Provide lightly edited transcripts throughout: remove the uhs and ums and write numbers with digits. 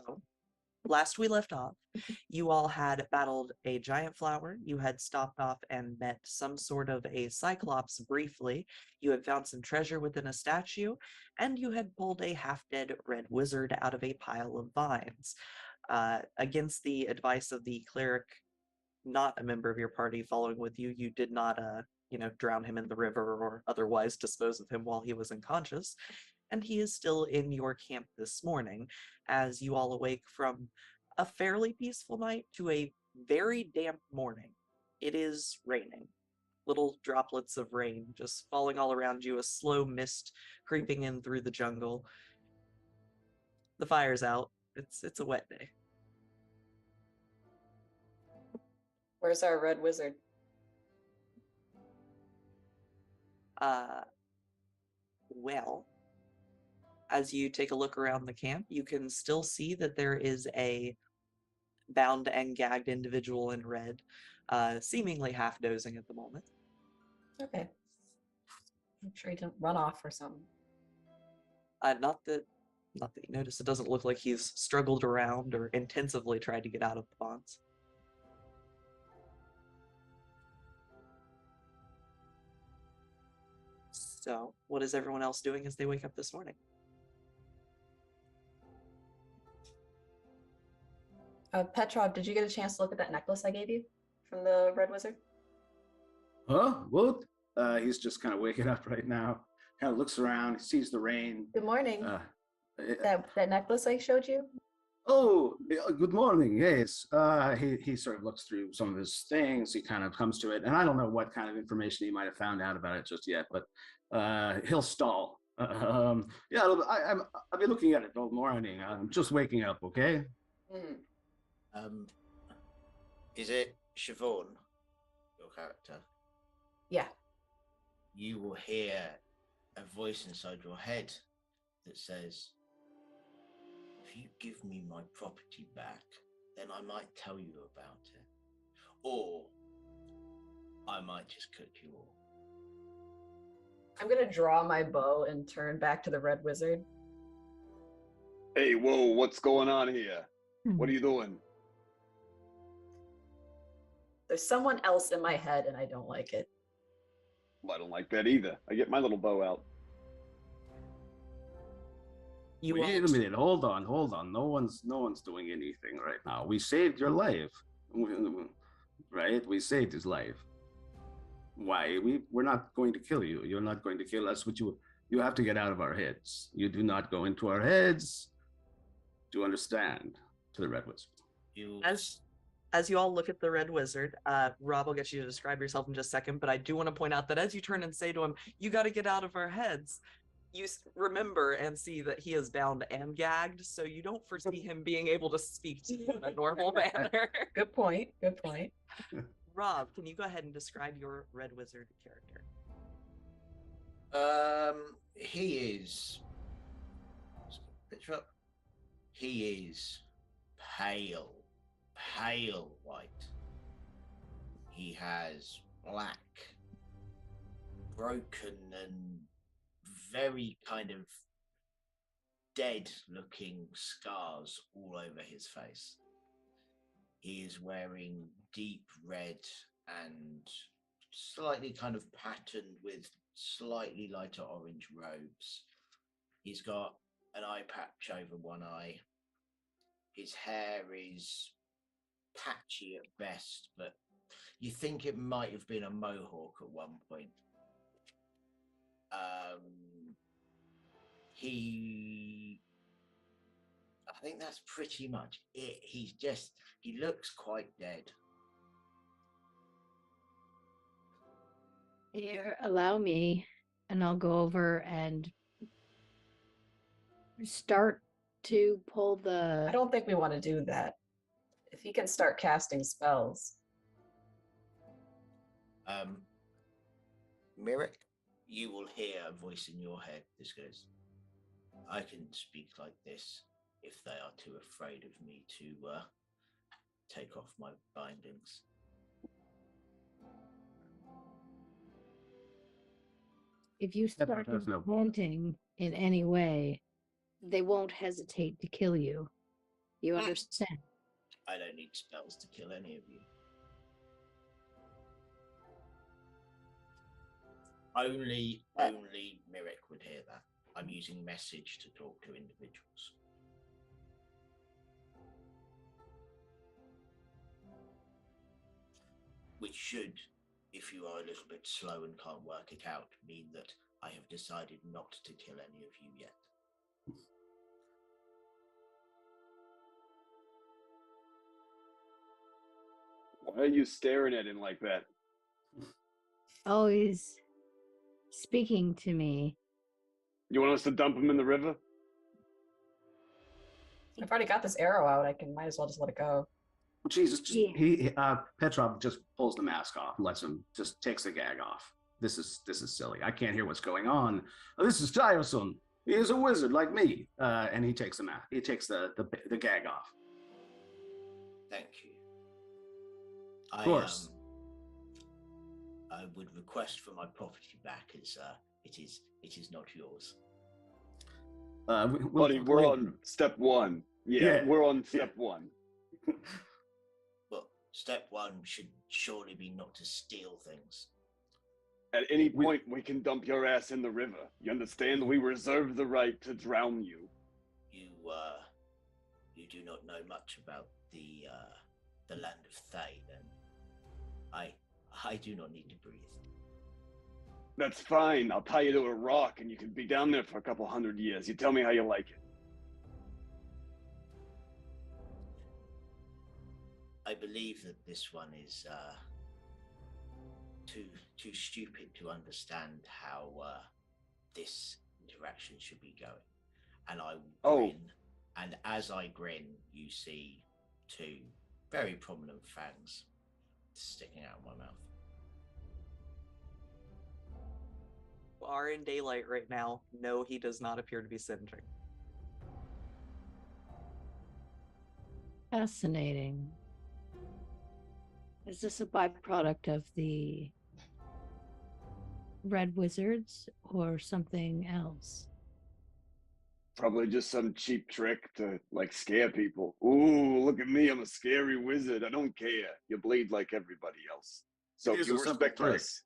So, last we left off, you all had battled a giant flower. You had stopped off and met some sort of a cyclops briefly. You had found some treasure within a statue, and you had pulled a half-dead red wizard out of a pile of vines. Against the advice of the cleric, not a member of your party following with you, you did not, drown him in the river or otherwise dispose of him while he was unconscious. And he is still in your camp this morning as you all awake from a fairly peaceful night to a very damp morning. It is raining. Little droplets of rain just falling all around you, a slow mist creeping in through the jungle. The fire's out. It's a wet day. Where's our red wizard? Well, as you take a look around the camp, you can still see that there is a bound and gagged individual in red, seemingly half dozing at the moment. Okay. I'm sure he didn't run off or something. Not that you notice. It doesn't look like he's struggled around or intensively tried to get out of the bonds. So, what is everyone else doing as they wake up this morning? Petrov, did you get a chance to look at that necklace I gave you from the red wizard? Huh? What? He's just kind of waking up right now. Kind of looks around, he sees the rain. Good morning. That necklace I showed you? Oh, good morning. Yes. He sort of looks through some of his things. He kind of comes to it, and I don't know what kind of information he might have found out about it just yet, but he'll stall. Yeah, I'll be looking at it all morning. I'm just waking up, okay? Is it Siobhan, your character? Yeah. You will hear a voice inside your head that says, if you give me my property back, then I might tell you about it. Or I might just cook you all. I'm going to draw my bow and turn back to the red wizard. Hey, whoa, what's going on here? What are you doing? There's someone else in my head and I don't like it. Well, I don't like that either. I get my little bow out. Wait a minute, hold on. No one's doing anything right now. We saved your life. Right? We saved his life. Why? We're not going to kill you. You're not going to kill us, but you have to get out of our heads. You do not go into our heads. Do you understand? To the red wizard. As you all look at the red wizard, Rob will get you to describe yourself in just a second, but I do want to point out that as you turn and say to him, you got to get out of our heads, you remember and see that he is bound and gagged, so you don't foresee him being able to speak to you in a normal manner. Good point. Rob, can you go ahead and describe your red wizard character? He is... Let's get a picture up. He is pale white. He has black, broken and very kind of dead looking scars all over his face. He is wearing deep red and slightly kind of patterned with slightly lighter orange robes. He's got an eye patch over one eye. His hair is patchy at best, but you think it might have been a mohawk at one point. I think that's pretty much it. He looks quite dead. Here, allow me, and I'll go over and start to pull the... I don't think we want to do that. If he can start casting spells. Mirek, you will hear a voice in your head. This goes, I can speak like this if they are too afraid of me to take off my bindings. If you start haunting in any way, they won't hesitate to kill you. You understand? I don't need spells to kill any of you. Only Mirek would hear that. I'm using message to talk to individuals. Which should, if you are a little bit slow and can't work it out, mean that I have decided not to kill any of you yet. Why are you staring at him like that? Oh, he's speaking to me. You want us to dump him in the river? I've already got this arrow out. Might as well just let it go. Jesus, Yeah. Petrov just pulls the mask off, just takes the gag off. This is silly. I can't hear what's going on. This is tiresome. He is a wizard like me. And he takes the mask. He takes the gag off. Thank you. Of course. I would request for my property back, as it is not yours. Buddy, we're on step one. Yeah, we're on step one. Well, step one should surely be not to steal things. At any point, we can dump your ass in the river. You understand? We reserve the right to drown you. You do not know much about the land of Thay, then. I do not need to breathe. That's fine. I'll tie you to a rock and you can be down there for a couple 100 years. You tell me how you like it. I believe that this one is too stupid to understand how this interaction should be going. And I grin, and as I grin, you see two very prominent fangs sticking out of my mouth. Are in daylight right now. No, he does not appear to be sedentary. Fascinating. Is this a byproduct of the Red Wizards or something else? Probably just some cheap trick to, like, scare people. Ooh, look at me. I'm a scary wizard. I don't care. You bleed like everybody else. So if you respect us...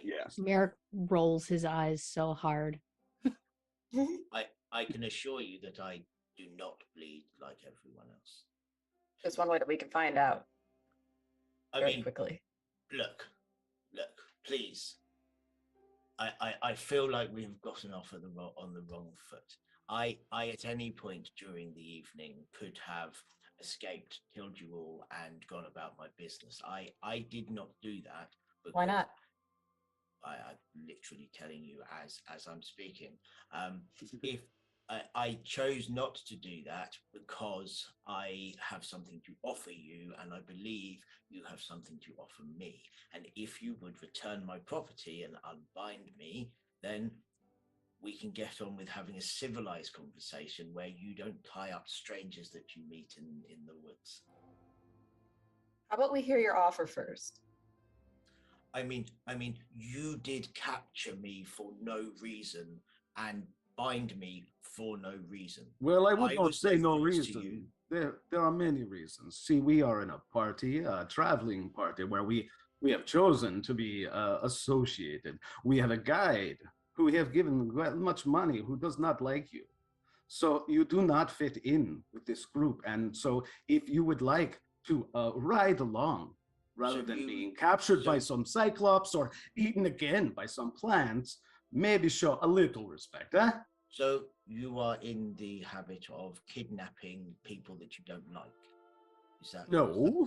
Yeah. Merrick rolls his eyes so hard. I can assure you that I do not bleed like everyone else. There's one way that we can find out. Very quickly. Look, please. I feel like we've gotten off on the wrong foot. I at any point during the evening could have escaped, killed you all, and gone about my business. I did not do that. Why not? I'm literally telling you as I'm speaking. If I chose not to do that because I have something to offer you, and I believe you have something to offer me. And if you would return my property and unbind me, then we can get on with having a civilized conversation where you don't tie up strangers that you meet in the woods. How about we hear your offer first? I mean, you did capture me for no reason and bind me for no reason. Well, I would not say no reason. There are many reasons. See, we are in a party, a traveling party, where we have chosen to be associated. We have a guide who we have given much money who does not like you. So you do not fit in with this group. And so if you would like to ride along, rather than being captured by some cyclops or eaten again by some plants, maybe show a little respect, eh? So you are in the habit of kidnapping people that you don't like? Is that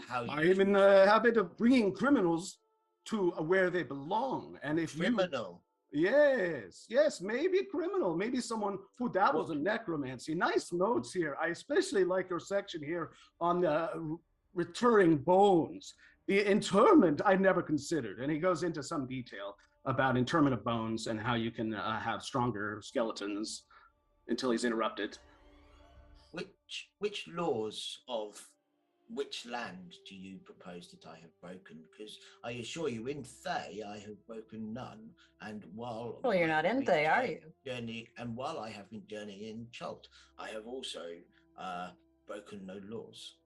how I am in the habit of bringing criminals to where they belong. And if criminal? Yes, maybe a criminal, maybe someone who dabbles in necromancy. Nice notes here. I especially like your section here on the returning bones. The interment I never considered, and he goes into some detail about interment of bones and how you can have stronger skeletons until he's interrupted. Which laws of which land do you propose that I have broken? Because I assure you, in Thay, I have broken none. And while you're not in Thay, are you? And while I have been journeying in Chult, I have also broken no laws.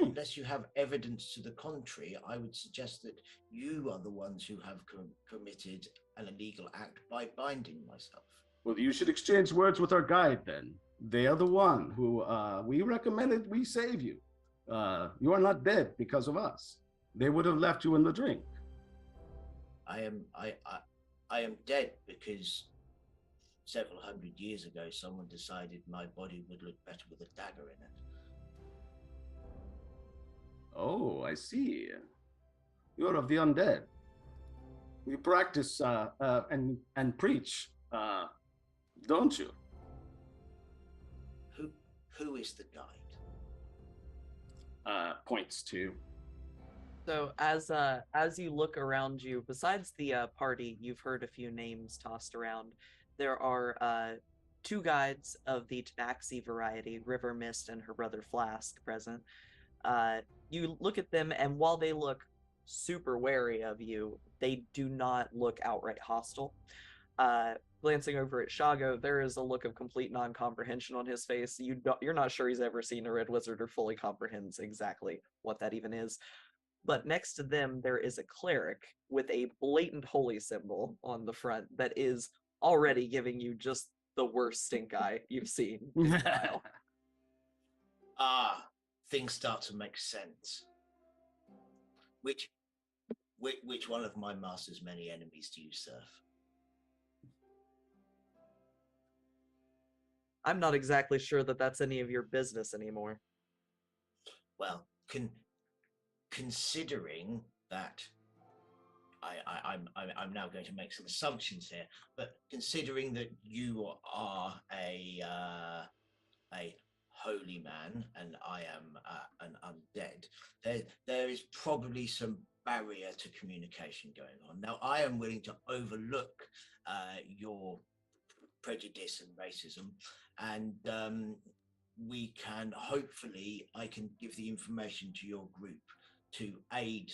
Unless you have evidence to the contrary, I would suggest that you are the ones who have committed an illegal act by binding myself. Well, you should exchange words with our guide then. They are the one who we recommended we save you. You are not dead because of us. They would have left you in the drink. I am dead because several hundred years ago someone decided my body would look better with a dagger in it. Oh, I see. You're of the undead. You practice and preach, don't you? Who is the guide? Points to. So as you look around you, besides the party, you've heard a few names tossed around. There are 2 guides of the Tabaxi variety, River Mist and her brother Flask, present. You look at them, and while they look super wary of you, they do not look outright hostile. Glancing over at Shago, there is a look of complete non-comprehension on his face. You're not sure he's ever seen a red wizard or fully comprehends exactly what that even is. But next to them, there is a cleric with a blatant holy symbol on the front that is already giving you just the worst stink eye you've seen in a while. Things start to make sense. Which one of my master's many enemies do you serve? I'm not exactly sure that that's any of your business anymore. Well, considering that I'm now going to make some assumptions here, but considering that you are a holy man and I am an undead, there is probably some barrier to communication going on. Now, I am willing to overlook your prejudice and racism, and I can give the information to your group to aid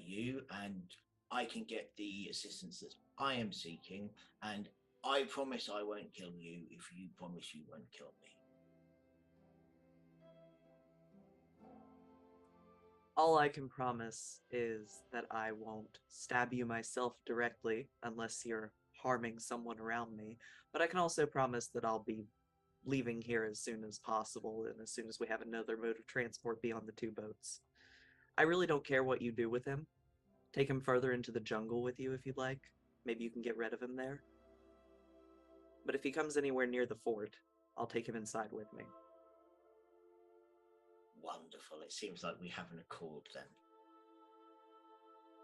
you, and I can get the assistance that I am seeking, and I promise I won't kill you if you promise you won't kill me. All I can promise is that I won't stab you myself directly unless you're harming someone around me, but I can also promise that I'll be leaving here as soon as possible and as soon as we have another mode of transport beyond the 2 boats. I really don't care what you do with him. Take him further into the jungle with you if you'd like. Maybe you can get rid of him there. But if he comes anywhere near the fort, I'll take him inside with me. Wonderful. It seems like we have an accord then.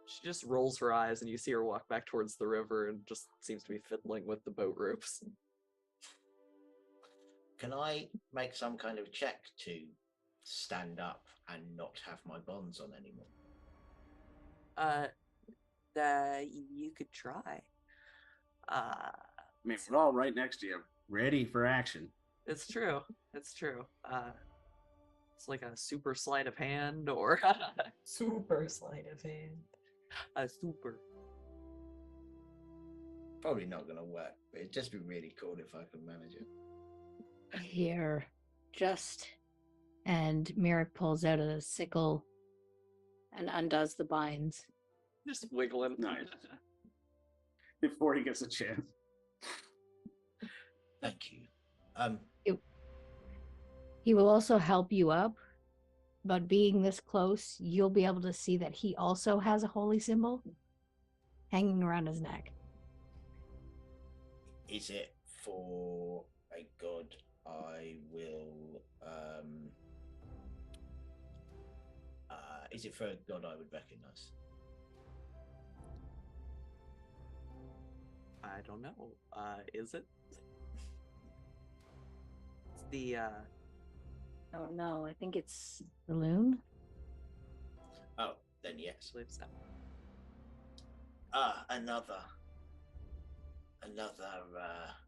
She just rolls her eyes and you see her walk back towards the river and just seems to be fiddling with the boat ropes. Can I make some kind of check to stand up and not have my bonds on anymore? You could try. I mean, we're all right next to you, ready for action. It's true. It's true. It's like a super sleight of hand or Super sleight of hand. A super. Probably not going to work, but it'd just be really cool if I could manage it. Here, and Merrick pulls out a sickle and undoes the binds. Just wiggling. Nice. Before he gets a chance. Thank you. He will also help you up, but being this close, you'll be able to see that he also has a holy symbol hanging around his neck. Is it for a god I will is it for a god I would recognize? I don't know. Is it? It's the Oh no, I think it's the loon. Oh, then yes. believe so. Another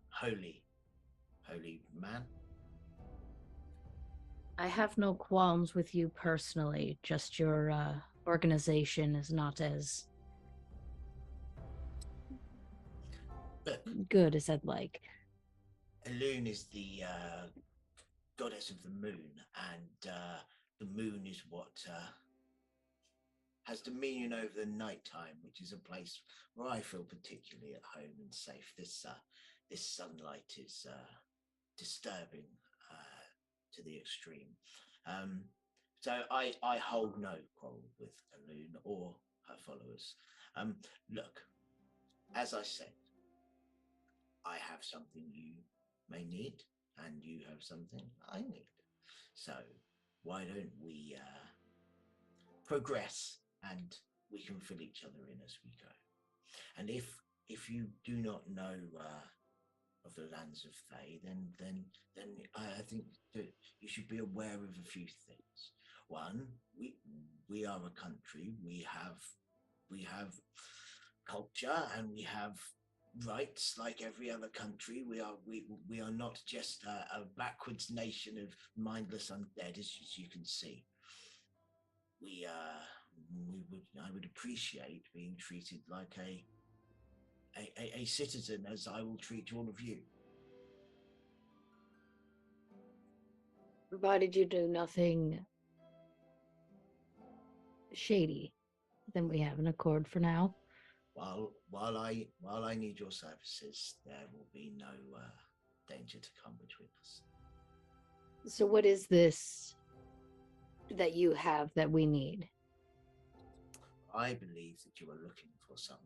holy man. I have no qualms with you personally, just your organization is not as Look, good as I'd like. Elune is the goddess of the moon, and the moon is what has dominion over the nighttime, which is a place where I feel particularly at home and safe. This sunlight is disturbing to the extreme. So I hold no quarrel with Alun or her followers. Look, as I said, I have something you may need, and you have something I need. So why don't we progress, and we can fill each other in as we go. And if you do not know of the lands of Thay, then I think that you should be aware of a few things. One, we are a country. We have culture, and we have rights like every other country. We are not just a backwards nation of mindless undead, as you can see. I would appreciate being treated like a citizen, as I will treat all of you. Provided you do nothing shady, then we have an accord for now. While I need your services, there will be no danger to come between us. So what is this that you have that we need? I believe that you are looking for somewhere.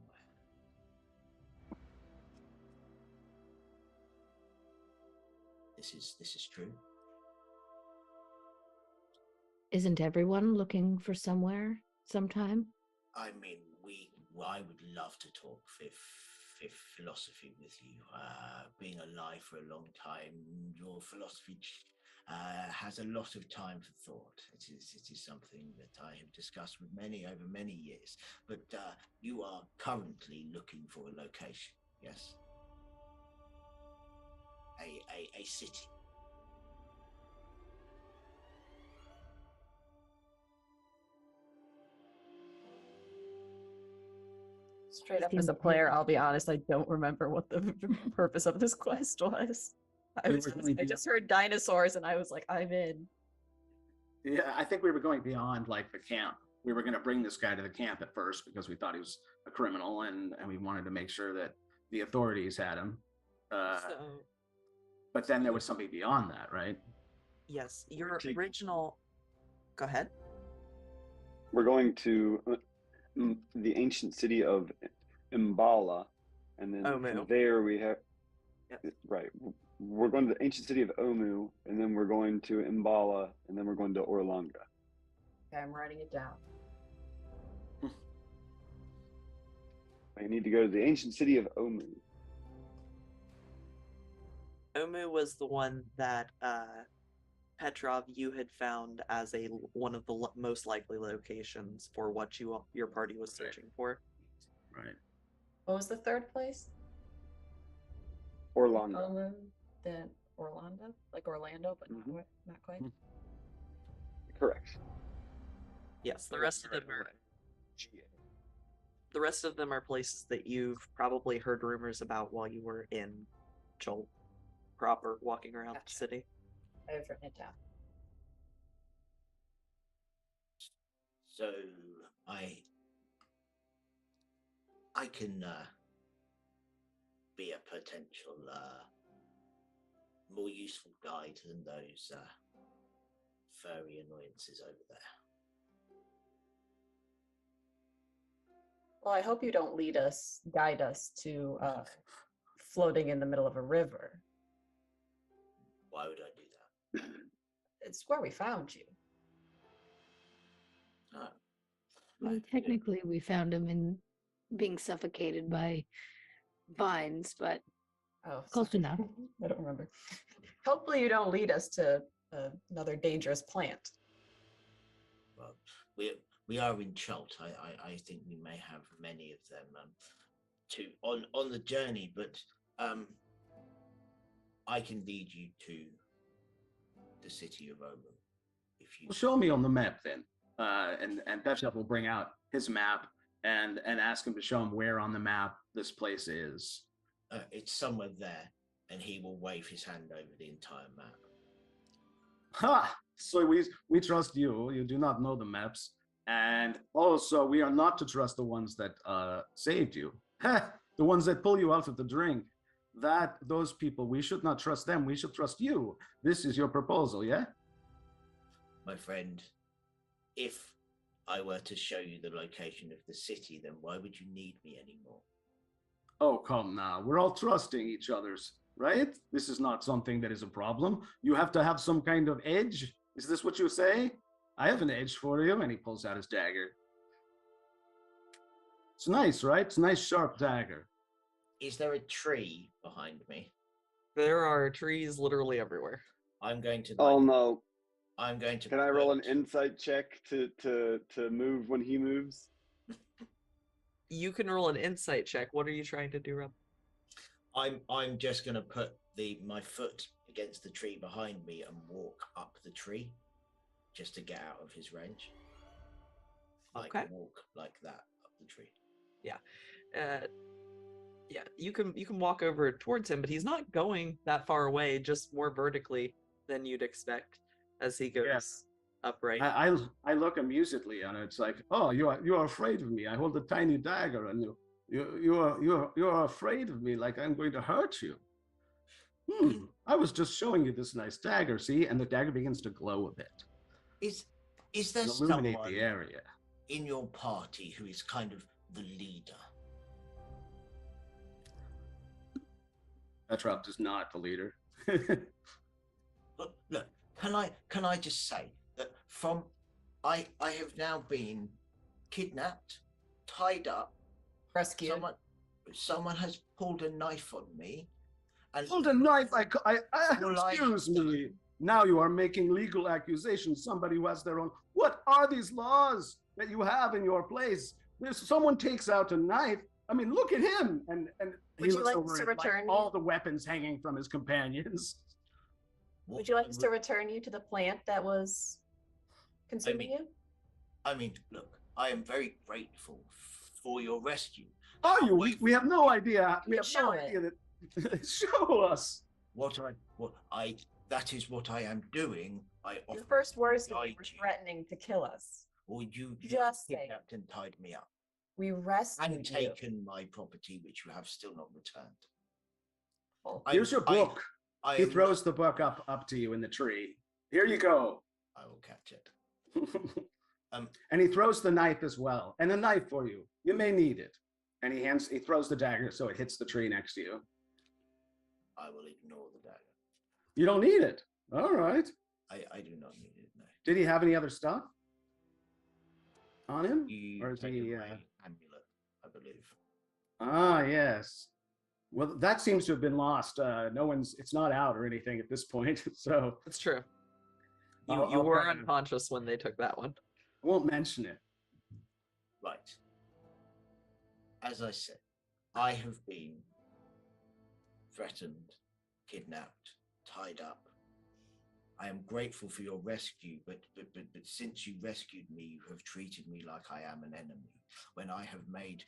This is true. Isn't everyone looking for somewhere sometime? I mean, I would love to talk fifth philosophy with you. Being alive for a long time, your philosophy has a lot of time for thought. It is something that I have discussed with many over many years. But you are currently looking for a location, yes? A city. Straight up as a player, I'll be honest, I don't remember what the purpose of this quest was. I just heard dinosaurs and I was like, I'm in. Yeah, I think we were going beyond like the camp. We were going to bring this guy to the camp at first because we thought he was a criminal, and we wanted to make sure that the authorities had him. But then there was something beyond that, right? Yes, your original... Go ahead. We're going to the ancient city of Imbala, and then from there we have... Yep. Right. We're going to the ancient city of Omu, and then we're going to Imbala, and then we're going to Orlanga. Okay, I'm writing it down. I need to go to the ancient city of Omu. Omu was the one that Petrov, you had found as one of the most likely locations for what your party was searching for. Right. What was the third place? Orlando. Omu, then Orlando, like Orlando, but not quite. Correct. Yes, the rest of them are. The rest of them are places that you've probably heard rumors about while you were in Joel proper, walking around the city. I've written it down. So I can be a potential more useful guide than those furry annoyances over there. Well, I hope you don't guide us to floating in the middle of a river. Why would I do that? It's where we found you. Technically, we found him in being suffocated by vines, but close enough. I don't remember. Hopefully you don't lead us to another dangerous plant. Well, we are in Chult. I think we may have many of them on the journey, but I can lead you to the city of Omu. If you show me on the map then, and Petrov will bring out his map and ask him to show him where on the map this place is. It's somewhere there, and he will wave his hand over the entire map. Ha! So we trust you. You do not know the maps. And also, we are not to trust the ones that saved you. The ones that pull you out of the drink. Those people, we should not trust them. We should trust you. This is your proposal, yeah? My friend, if I were to show you the location of the city, then why would you need me anymore? Oh, come now. We're all trusting each other's, right? This is not something that is a problem. You have to have some kind of edge. Is this what you say? I have an edge for you. And he pulls out his dagger. It's nice, right? It's a nice, sharp dagger. Is there a tree behind me? There are trees literally everywhere. I'm going to. Oh no! I'm going to. Can I roll an insight check to move when he moves? You can roll an insight check. What are you trying to do, Rob? I'm just going to put my foot against the tree behind me and walk up the tree, just to get out of his range. Okay. Walk like that up the tree. Yeah. Yeah, you can walk over towards him, but he's not going that far away, just more vertically than you'd expect as he goes upright. I look amusedly and it's like, oh, you are afraid of me. I hold a tiny dagger and you are afraid of me, like I'm going to hurt you. I was just showing you this nice dagger, see? And the dagger begins to glow a bit. Is there illuminate someone the area in your party who is kind of the leader? Petrov is not the leader. Look, can I just say that I have now been kidnapped, tied up, rescued. Someone has pulled a knife on me. And pulled a knife? Excuse me. Now you are making legal accusations. Somebody who has their own. What are these laws that you have in your place? Someone takes out a knife. I mean, look at him. And would you like to return all the weapons hanging from his companions? Would you like us to return you to the plant that was consuming you? I mean, look, I am very grateful for your rescue. Are you? We have no idea. We have show no idea that. Show us. That is what I am doing. Your first words were threatening to kill us. Or you just kidnapped and tied me up. We rescued and taken my property, which you have still not returned. Here's your book. He throws the book up to you in the tree. Here you go. I will catch it. And he throws the knife as well, and a knife for you. You may need it. And he throws the dagger so it hits the tree next to you. I will ignore the dagger. You don't need it. All right. I do not need it. No. Did he have any other stuff on him? Or is he amulet, I believe. Ah, yes. Well, that seems to have been lost. It's not out or anything at this point. So that's true. You were unconscious when they took that one. I won't mention it. Right. As I said, I have been threatened, kidnapped, tied up. I am grateful for your rescue, but since you rescued me, you have treated me like I am an enemy, when I have made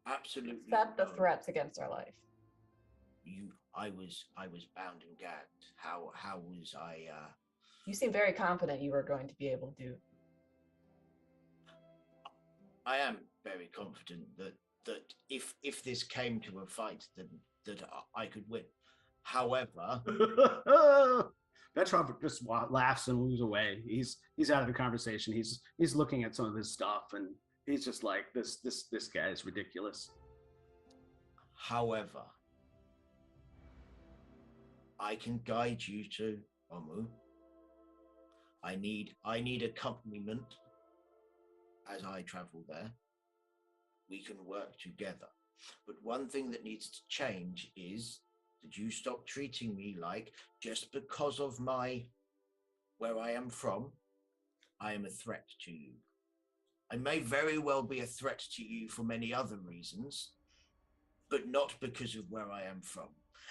absolutely except the threats against our life. I was bound and gagged. How was I? You seem very confident you were going to be able to. I am very confident that if this came to a fight, that I could win. However, Petrov just laughs and moves away. He's out of the conversation. He's looking at some of his stuff, and he's just like, this guy is ridiculous. However, I can guide you to Omu. I need accompaniment as I travel there. We can work together. But one thing that needs to change is that you stop treating me like, just because of where I am from, I am a threat to you. I may very well be a threat to you for many other reasons, but not because of where I am from.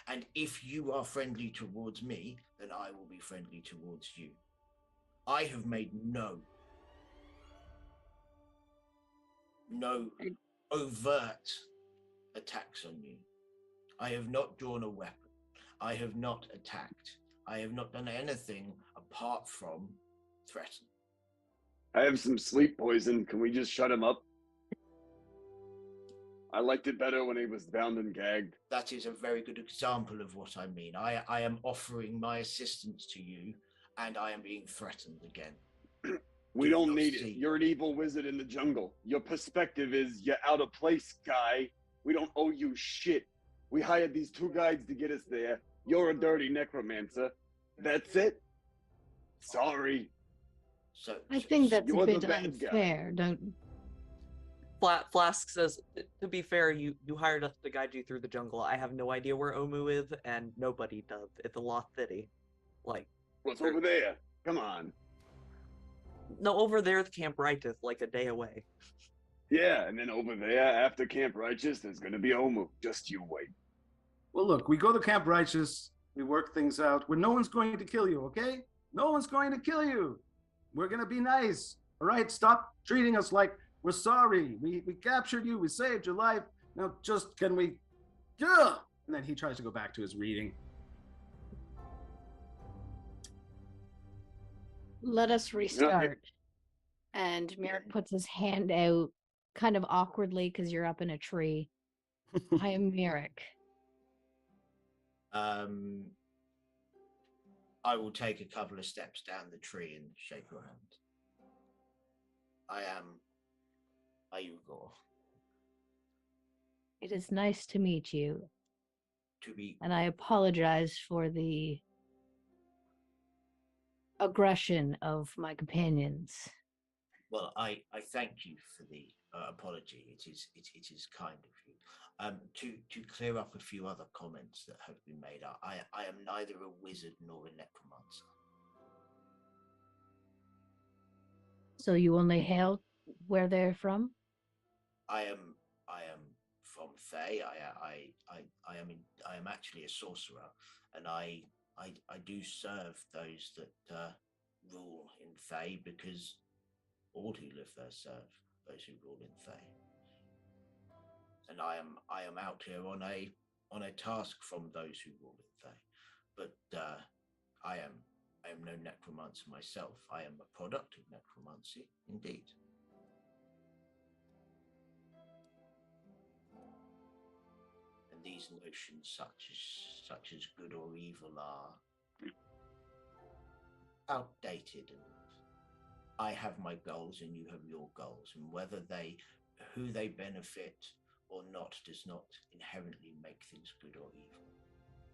And if you are friendly towards me, then I will be friendly towards you. I have made no overt attacks on you. I have not drawn a weapon. I have not attacked. I have not done anything apart from threaten. I have some sleep poison. Can we just shut him up? I liked it better when he was bound and gagged. That is a very good example of what I mean. I am offering my assistance to you, and I am being threatened again. We don't need it. You're an evil wizard in the jungle. Your perspective is you're out of place, guy. We don't owe you shit. We hired these 2 guides to get us there. You're a dirty necromancer. That's it. Sorry. So I think that's a you're the bit bad guy. unfair, don't Flask says, to be fair, you hired us to guide you through the jungle. I have no idea where Omu is, and nobody does. It's a lost city. Like, What's over there? Come on. no, over there's Camp Righteous, like a day away. Yeah, and then over there, after Camp Righteous, there's gonna be Omu. Just you wait. Well, look, we go to Camp Righteous. We work things out where no one's going to kill you, okay? No one's going to kill you. We're going to be nice, all right? Stop treating us like we're sorry. We captured you. We saved your life. Now, just can we... Yeah! And then he tries to go back to his reading. let us restart. And Merrick puts his hand out kind of awkwardly because you're up in a tree. I am Merrick. I will take a couple of steps down the tree and shake your hand. I am Ayugor. It is nice to meet you. To be And I apologize for the aggression of my companions. well, I thank you for the apology. It is kind of you. To clear up a few other comments that have been made, I am neither a wizard nor a necromancer. So you only hail where they're from? I am from Thay. I am actually a sorcerer, and I do serve those that rule in Thay, because all who live there serve those who rule in Thay. And I am out here on a task from those who rule in Thay. But I am no necromancer myself. I am a product of necromancy, indeed. And these notions, such as good or evil, are outdated, and I have my goals and you have your goals, and who they benefit or not does not inherently make things good or evil.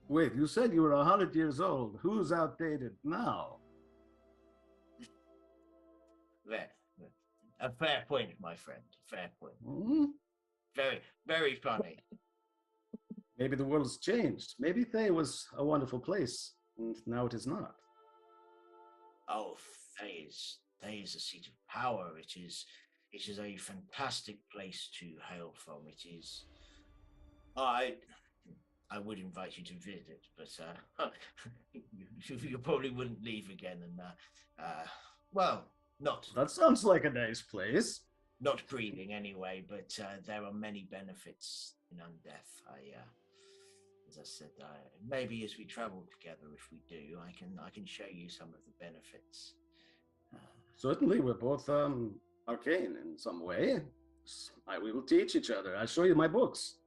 Wait, you said you were 100 years old. Who's outdated now? There. A fair point, my friend. Fair point. Hmm? Very, very funny. Maybe the world's changed. Maybe Thay was a wonderful place, and now it is not. Oh, Thay is a seat of power. It is a fantastic place to hail from. It is. I would invite you to visit, but you probably wouldn't leave again. And well, not. That sounds like a nice place. Not grieving anyway, but there are many benefits in undeath. As I said, maybe as we travel together, if we do, I can show you some of the benefits. Certainly, we're both arcane in some way. We will teach each other. I'll show you my books.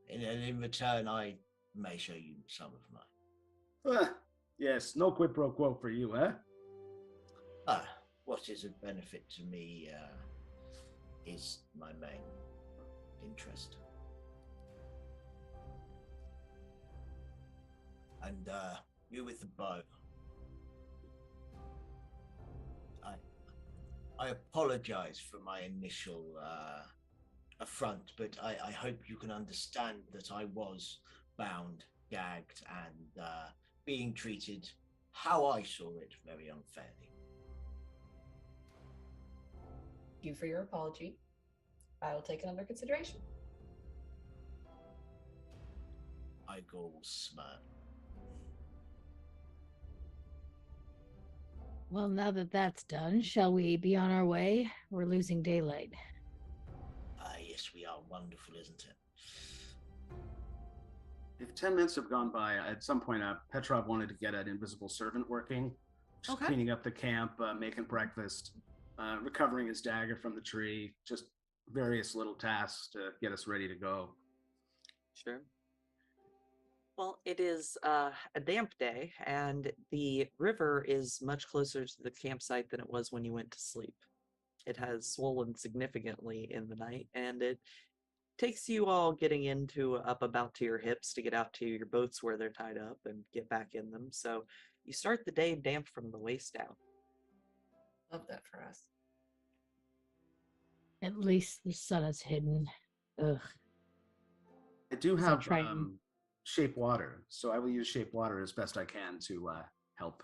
In return, I may show you some of mine. Yes, no quid pro quo for you, eh? What is of benefit to me is my main interest. And you with the bow. I apologize for my initial affront, but I hope you can understand that I was bound, gagged, and being treated how I saw it very unfairly. Thank you for your apology. I will take it under consideration. Igor will smirk. Well, now that that's done, shall we be on our way? We're losing daylight. Yes, we are. Wonderful, isn't it? If 10 minutes have gone by, at some point, Petrov wanted to get an invisible servant working, just Okay. cleaning up the camp, making breakfast, recovering his dagger from the tree, just various little tasks to get us ready to go. Sure. Well, it is a damp day, and the river is much closer to the campsite than it was when you went to sleep. It has swollen significantly in the night, and it takes you all getting into up about to your hips to get out to your boats where they're tied up and get back in them. So you start the day damp from the waist down. Love that for us. At least the sun is hidden. Ugh. I do So have try and- shape water, so I will use shape water as best I can to help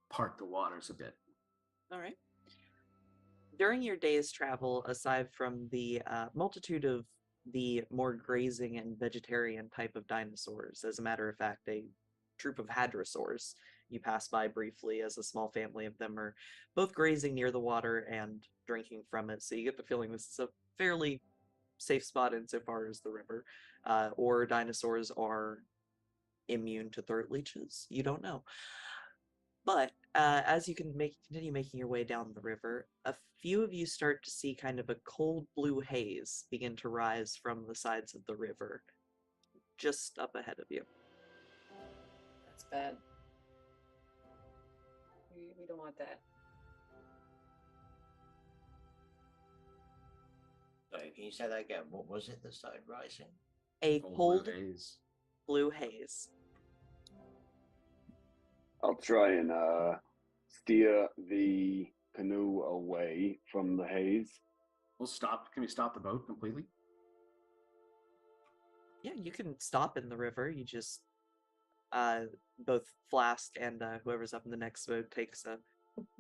part the waters a bit. All right. During your day's travel, aside from the multitude of the more grazing and vegetarian type of dinosaurs, as a matter of fact, a troop of hadrosaurs you pass by briefly as a small family of them are both grazing near the water and drinking from it. So you get the feeling this is a fairly safe spot insofar as the river, or dinosaurs are immune to throat leeches. You don't know. But as you continue making your way down the river, a few of you start to see kind of a cold blue haze begin to rise from the sides of the river, just up ahead of you. That's bad. We don't want that. Sorry, can you say that again? What was it that started rising? A cold blue haze. blue haze. I'll try and steer the canoe away from the haze. We'll stop. Can we stop the boat completely? Yeah, you can stop in the river. You just both Flask and whoever's up in the next boat takes a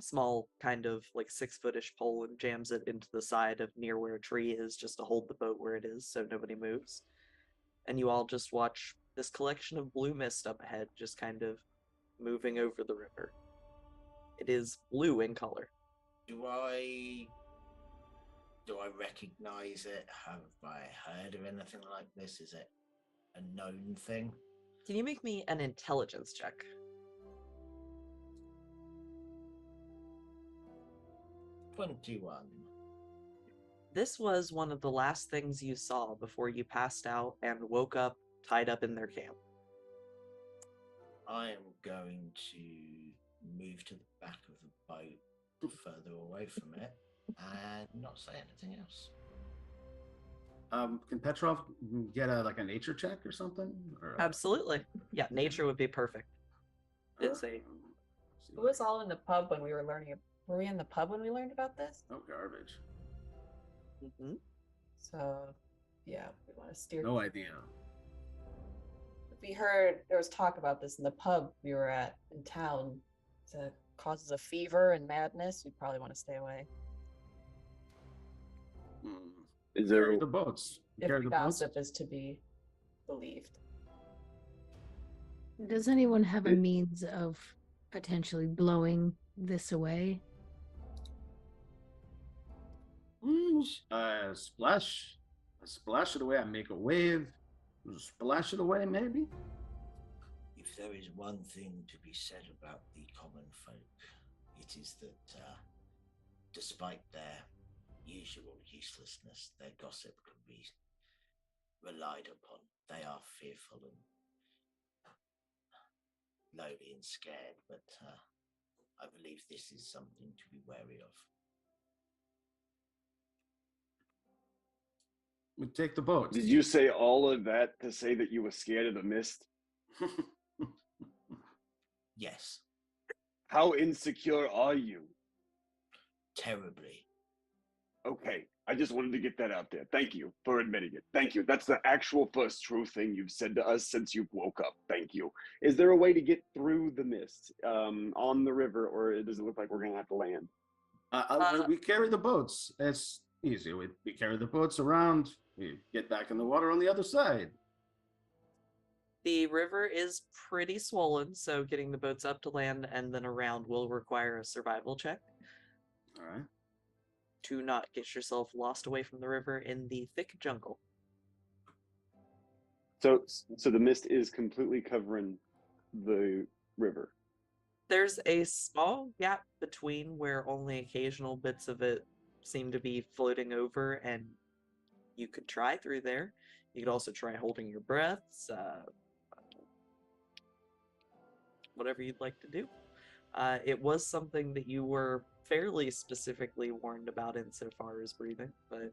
small kind of like 6-footish pole and jams it into the side of near where a tree is just to hold the boat where it is so nobody moves. And you all just watch this collection of blue mist up ahead just kind of moving over the river. It is blue in color. Do I recognize it? Have I heard of anything like this? Is it a known thing? Can you make me an intelligence check? 21. This was one of the last things you saw before you passed out and woke up tied up in their camp. I am going to move to the back of the boat further away from it and not say anything else. Can Petrov get a nature check or something? Or, Absolutely. Yeah, nature would be perfect. It's a Who was all in the pub when we were learning? Were we in the pub when we learned about this? Oh, garbage. Mhm. So, yeah, we want to steer. No idea. We heard there was talk about this in the pub we were at in town. It causes a fever and madness. We probably want to stay away. Is there Carry the boats. If Carry the the boats. gossip is to be believed. Does anyone have a means of potentially blowing this away? Splash it away. I make a wave. Splash it away, maybe. If there is one thing to be said about the common folk, it is that despite their usual uselessness, their gossip can be relied upon. They are fearful and lowly and scared, but I believe this is something to be wary of. We take the boats. Did you say all of that to say that you were scared of the mist? Yes, How insecure are you? terribly. Okay, I just wanted to get that out there. Thank you for admitting it. Thank you. That's the actual first true thing you've said to us since you woke up. Thank you. Is there a way to get through the mist on the river, or does it look like we're going to have to land? We carry the boats. It's easy. We carry the boats around. We get back in the water on the other side. The river is pretty swollen, so getting the boats up to land and then around will require a survival check All right. to not get yourself lost away from the river in the thick jungle. So the mist is completely covering the river. There's a small gap between where only occasional bits of it seem to be floating over, and you could try through there. You could also try holding your breaths, whatever you'd like to do. It was something that you were fairly specifically warned about insofar as breathing, but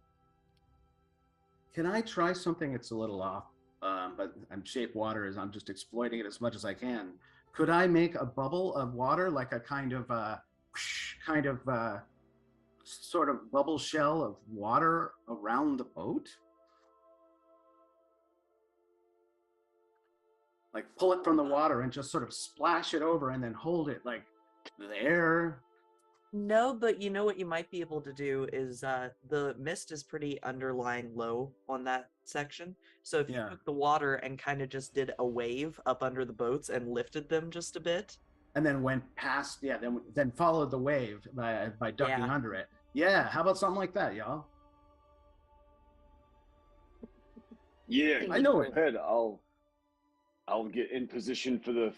Can I try something? It's a little off, but I'm shape water as I'm just exploiting it as much as I can. Could I make a bubble of water, like a kind of sort of bubble shell of water around the boat? Like pull it from the water and just sort of splash it over and then hold it like there. no, but you know what you might be able to do is the mist is pretty underlying low on that section. So if you took the water and kind of just did a wave up under the boats and lifted them just a bit. And then went past, then followed the wave by ducking under it. Yeah, how about something like that, y'all? Yeah, I know it. Go ahead. I'll get in position for the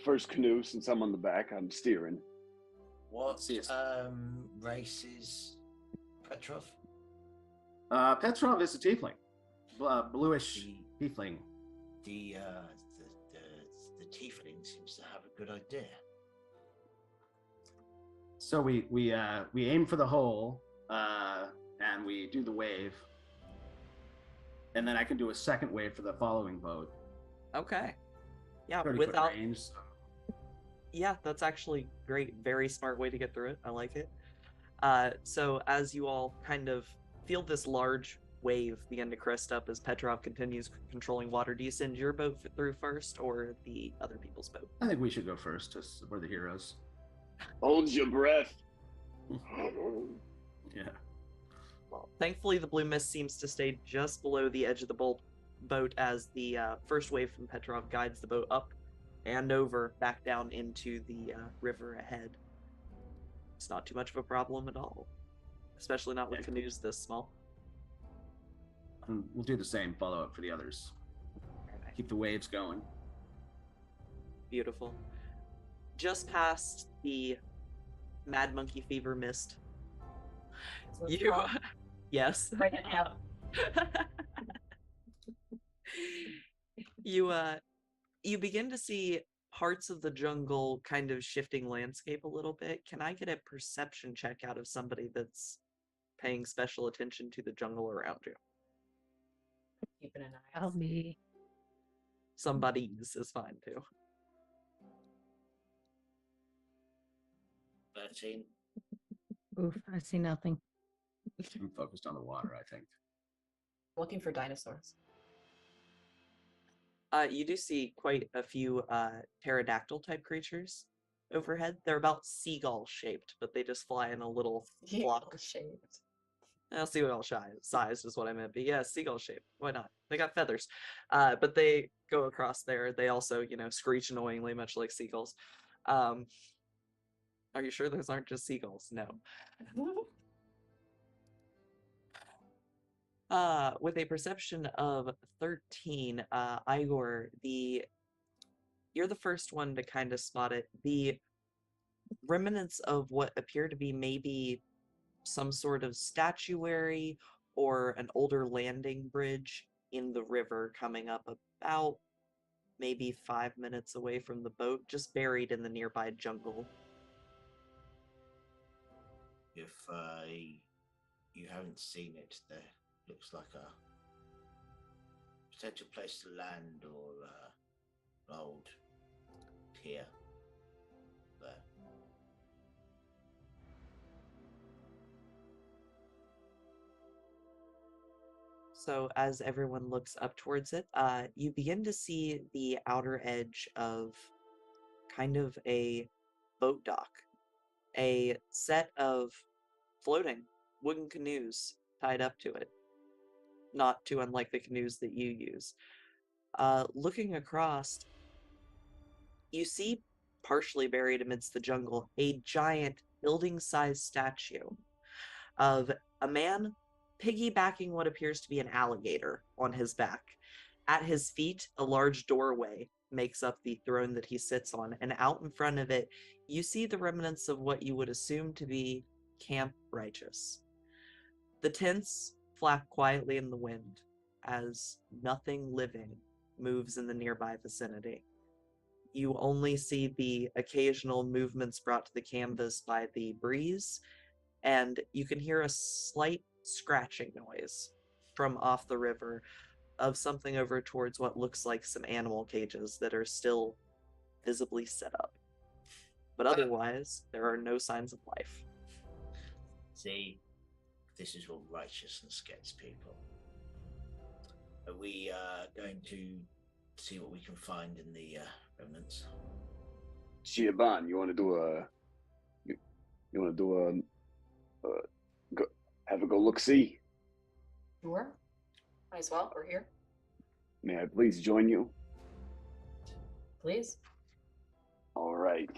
first canoe since I'm on the back. I'm steering. What race is Petrov? Petrov is a tiefling, bluish tiefling. The tiefling seems to have a good idea. So we aim for the hole, and we do the wave, and then I can do a second wave for the following boat. Okay. Yeah, 30-foot range. So. Yeah, that's actually great. Very smart way to get through it. I like it. So as you all kind of feel this large wave begin to crest up as Petrov continues controlling water, do you send your boat through first or the other people's boat? I think we should go first, because we're the heroes. Hold your breath. Yeah. Well, thankfully the blue mist seems to stay just below the edge of the boat as the first wave from Petrov guides the boat up and over back down into the river ahead. It's not too much of a problem at all, especially not with canoes this small. And we'll do the same follow-up for the others. Keep the waves going. Beautiful. Just past the Mad Monkey Fever mist. Yes. Right now. You begin to see parts of the jungle kind of shifting landscape a little bit. Can I get a perception check out of somebody that's paying special attention to the jungle around you? Keeping an eye. I'll be. Somebody's is fine too. 13. Oof, I see nothing. I'm focused on the water, I think. Looking for dinosaurs. You do see quite a few pterodactyl type creatures overhead. They're about seagull shaped, but they just fly in a little flock. Shaped. Seagull sized is what I meant, but yeah, seagull shaped. Why not? They got feathers. But they go across there. They also, screech annoyingly, much like seagulls. Are you sure those aren't just seagulls? No. With a perception of 13, Igor, you're the first one to kind of spot it. The remnants of what appear to be maybe some sort of statuary or an older landing bridge in the river coming up about maybe 5 minutes away from the boat, just buried in the nearby jungle. If you haven't seen it, there looks like a potential place to land or an old pier there. So as everyone looks up towards it, you begin to see the outer edge of kind of a boat dock. A set of floating wooden canoes tied up to it. Not too unlike the canoes that you use. Looking across, you see, partially buried amidst the jungle, a giant building-sized statue of a man piggybacking what appears to be an alligator on his back, At his feet, a large doorway makes up the throne that he sits on, and out in front of it, you see the remnants of what you would assume to be Camp Righteous. The tents flap quietly in the wind as nothing living moves in the nearby vicinity. You only see the occasional movements brought to the canvas by the breeze, and you can hear a slight scratching noise from off the river of something over towards what looks like some animal cages that are still visibly set up. But otherwise, there are no signs of life. See, this is what righteousness gets people. Are we going to see what we can find in the remnants? Shiaban, you want to do have a go look see? Sure. Might as well. We're here. May I please join you? Please. All right.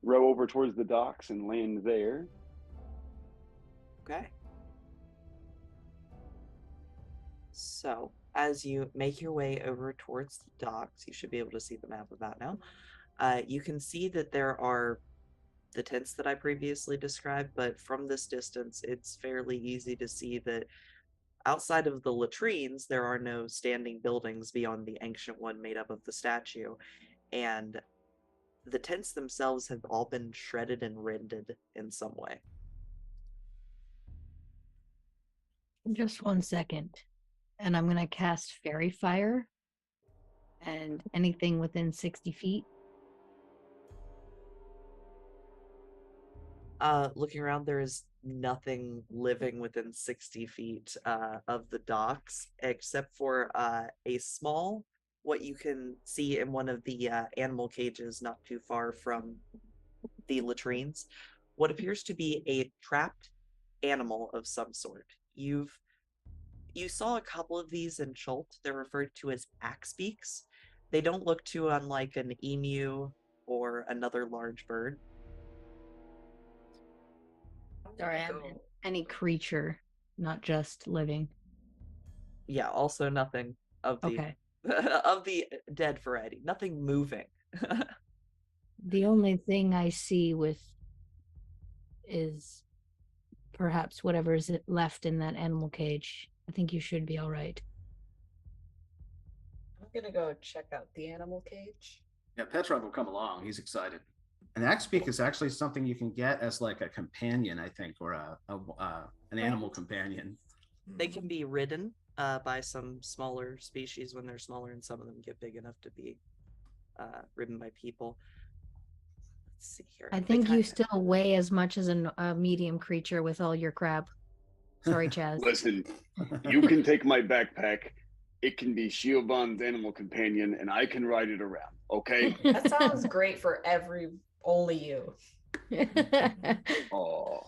Row over towards the docks and land there. Okay. So, as you make your way over towards the docks, you should be able to see the map of that now. You can see that there are the tents that I previously described, but from this distance, it's fairly easy to see that outside of the latrines, there are no standing buildings beyond the ancient one made up of the statue. And the tents themselves have all been shredded and rended in some way. Just 1 second. And I'm going to cast Fairy Fire. And anything within 60 feet. Looking around, there is nothing living within 60 feet of the docks, except for a small, what you can see in one of the animal cages not too far from the latrines, what appears to be a trapped animal of some sort. You saw a couple of these in Chult. They're referred to as axbeaks. They don't look too unlike an emu or another large bird. Sorry, I meant any creature, not just living. Yeah, also nothing of the Okay. of the dead variety. Nothing moving. The only thing I see is perhaps whatever is left in that animal cage. I think you should be all right. I'm gonna go check out the animal cage. Yeah, Petrov will come along. He's excited. An axbeak is actually something you can get as like a companion, I think, or an animal companion. They can be ridden by some smaller species when they're smaller, and some of them get big enough to be ridden by people. Let's see here. I think you still weigh as much as a medium creature with all your crab. Sorry, Chaz. Listen, you can take my backpack. It can be Shioban's animal companion, and I can ride it around. Okay? That sounds great for only you. Oh.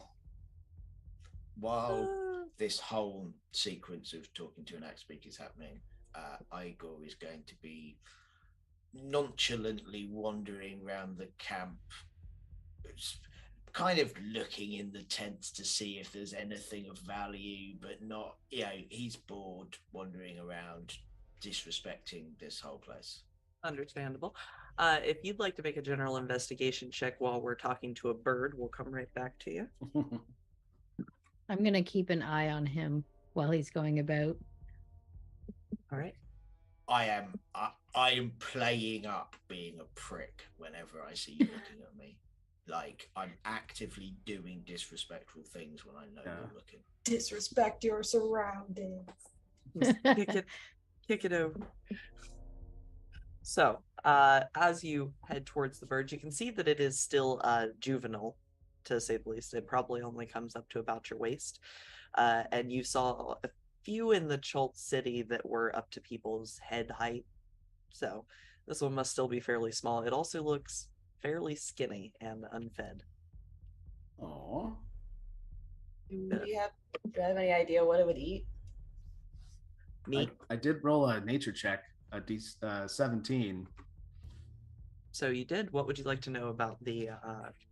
While this whole sequence of talking to an axbeak is happening, Igor is going to be nonchalantly wandering around the camp, kind of looking in the tents to see if there's anything of value, but not, he's bored wandering around, disrespecting this whole place. Understandable. If you'd like to make a general investigation check while we're talking to a bird, we'll come right back to you. I'm going to keep an eye on him while he's going about. All right. I am playing up being a prick whenever I see you looking at me. Like, I'm actively doing disrespectful things when I know you're looking. Disrespect your surroundings. Kick it over. So, as you head towards the bird, you can see that it is still juvenile, to say the least. It probably only comes up to about your waist. And you saw a few in the Chult city that were up to people's head height. So, this one must still be fairly small. It also looks fairly skinny and unfed. Aww. Do you have any idea what it would eat? Meat. I did roll a nature check, a D17. So you did. What would you like to know about the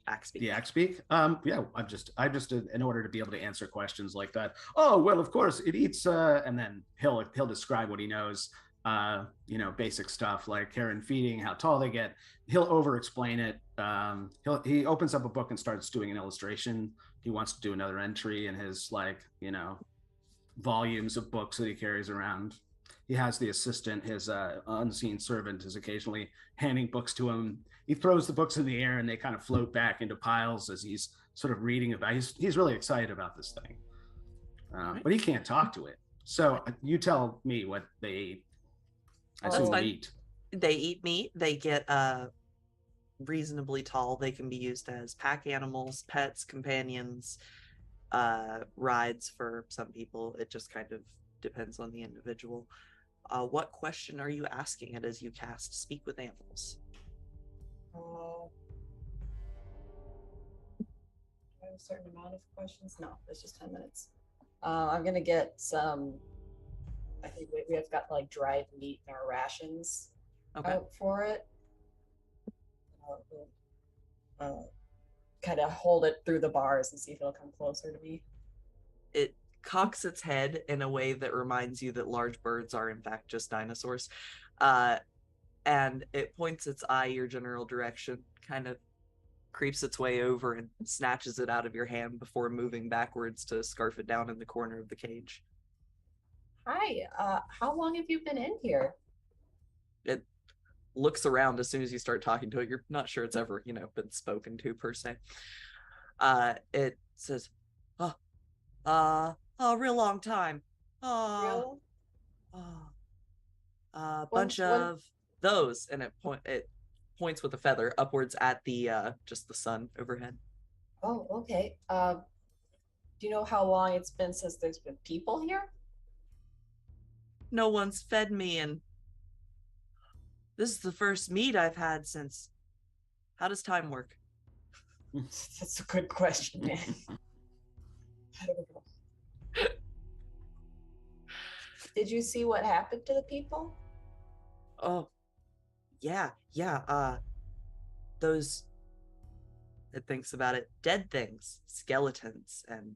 axe beak? The axe beak? Yeah, I'm just in order to be able to answer questions like that. Oh, well, of course it eats, and then he'll describe what he knows. Basic stuff like care and feeding, how tall they get. He'll over explain it. He opens up a book and starts doing an illustration. He wants to do another entry in his volumes of books that he carries around. He has the assistant, his unseen servant, is occasionally handing books to him. He throws the books in the air and they kind of float back into piles as he's sort of reading about. He's really excited about this thing, but he can't talk to it. So you tell me what they eat. I assume meat. They eat meat. They get reasonably tall. They can be used as pack animals, pets, companions, rides for some people. It just kind of depends on the individual. What question are you asking it as you cast Speak with Animals? Do I have a certain amount of questions? No, it's just 10 minutes. I'm gonna get some. I think we have got like dried meat in our rations out for it. Kind of hold it through the bars and see if it'll come closer to me. It cocks its head in a way that reminds you that large birds are in fact just dinosaurs. And it points its eye your general direction, kind of creeps its way over and snatches it out of your hand before moving backwards to scarf it down in the corner of the cage. Hi, how long have you been in here? It looks around as soon as you start talking to it. You're not sure it's ever, been spoken to per se. It says, a real long time. Real? Bunch of those, and it points with a feather upwards at the just the sun overhead. Oh, okay. Do you know how long it's been since there's been people here? No one's fed me, and this is the first meat I've had since. How does time work? That's a good question, man. I don't know. Did you see what happened to the people? Oh, yeah. Those, it thinks about it, dead things, skeletons, and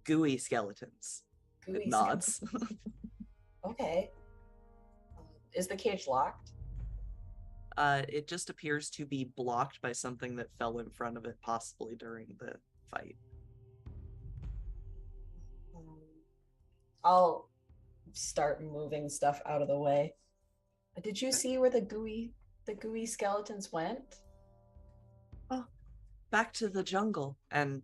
gooey skeletons. It nods. Okay. Is the cage locked? It just appears to be blocked by something that fell in front of it, possibly during the fight. I'll start moving stuff out of the way. Did you see where the gooey skeletons went? Oh, back to the jungle. And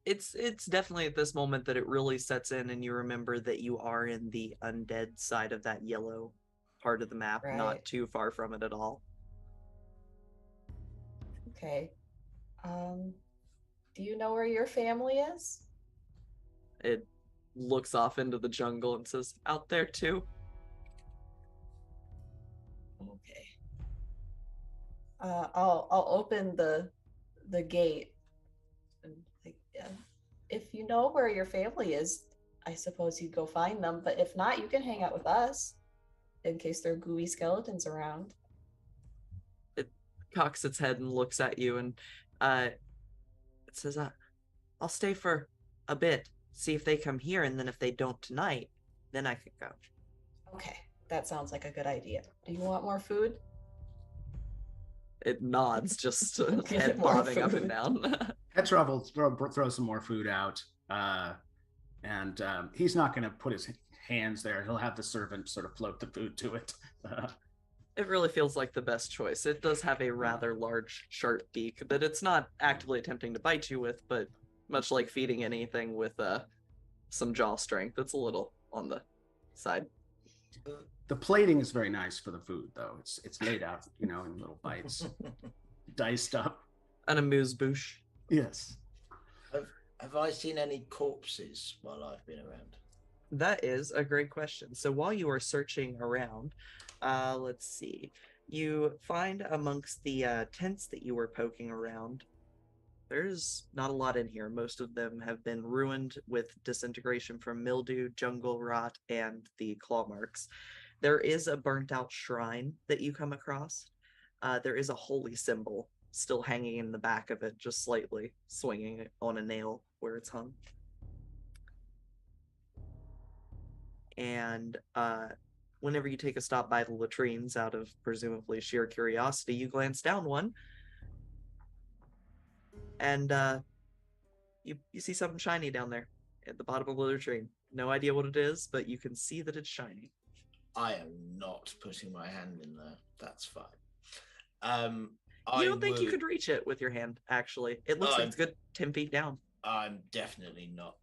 it's definitely at this moment that it really sets in, and you remember that you are in the undead side of that yellow part of the map, right. Not too far from it at all. Okay. Do you know where your family is? It looks off into the jungle and says, out there too. Okay. I'll open the gate. And if you know where your family is, I suppose you go find them. But if not, you can hang out with us in case there are gooey skeletons around. It cocks its head and looks at you, and it says, I'll stay for a bit, see if they come here, and then if they don't tonight, then I can go. Okay, that sounds like a good idea. Do you want more food? It nods, just head bobbing up and down. Petrov will throw some more food out, and he's not going to put his hands there. He'll have the servant sort of float the food to it. It really feels like the best choice. It does have a rather large, sharp beak that it's not actively attempting to bite you with, but much like feeding anything with some jaw strength, it's a little on the side. The plating is very nice for the food, though. It's laid out, in little bites, diced up. An amuse-bouche. Yes. Have I seen any corpses while I've been around? That is a great question. So while you are searching around, let's see. You find amongst the tents that you were poking around, there's not a lot in here. Most of them have been ruined with disintegration from mildew, jungle rot, and the claw marks. There is a burnt out shrine that you come across. There is a holy symbol still hanging in the back of it, just slightly swinging it on a nail where it's hung. And whenever you take a stop by the latrines out of presumably sheer curiosity, you glance down one, and you see something shiny down there at the bottom of the latrine. No idea what it is, but you can see that it's shiny. I am not putting my hand in there. That's fine. You don't think you could reach it with your hand, actually. It looks like it's good 10 feet down. I'm definitely not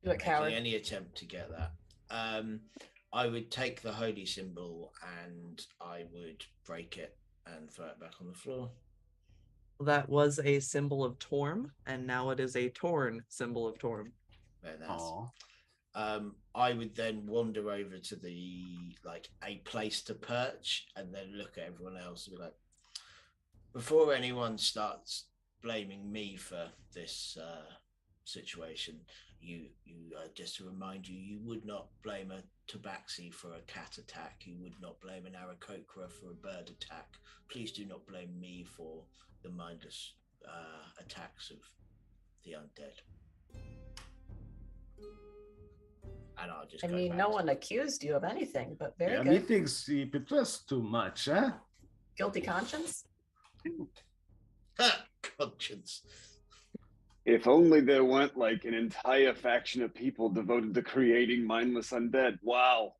making any attempt to get that. I would take the holy symbol and I would break it and throw it back on the floor. That was a symbol of Torm, and now it is a torn symbol of Torm. Very nice. I would then wander over to a place to perch and then look at everyone else and be like, before anyone starts blaming me for this situation, you just to remind you, you would not blame a tabaxi for a cat attack. You would not blame an Aarakocra for a bird attack. Please do not blame me for the mindless attacks of the undead. And I'll just no one accused you of anything, but very good. Methinks it was too much, huh? Guilty conscience? Conscience. If only there weren't like an entire faction of people devoted to creating mindless undead. Wow.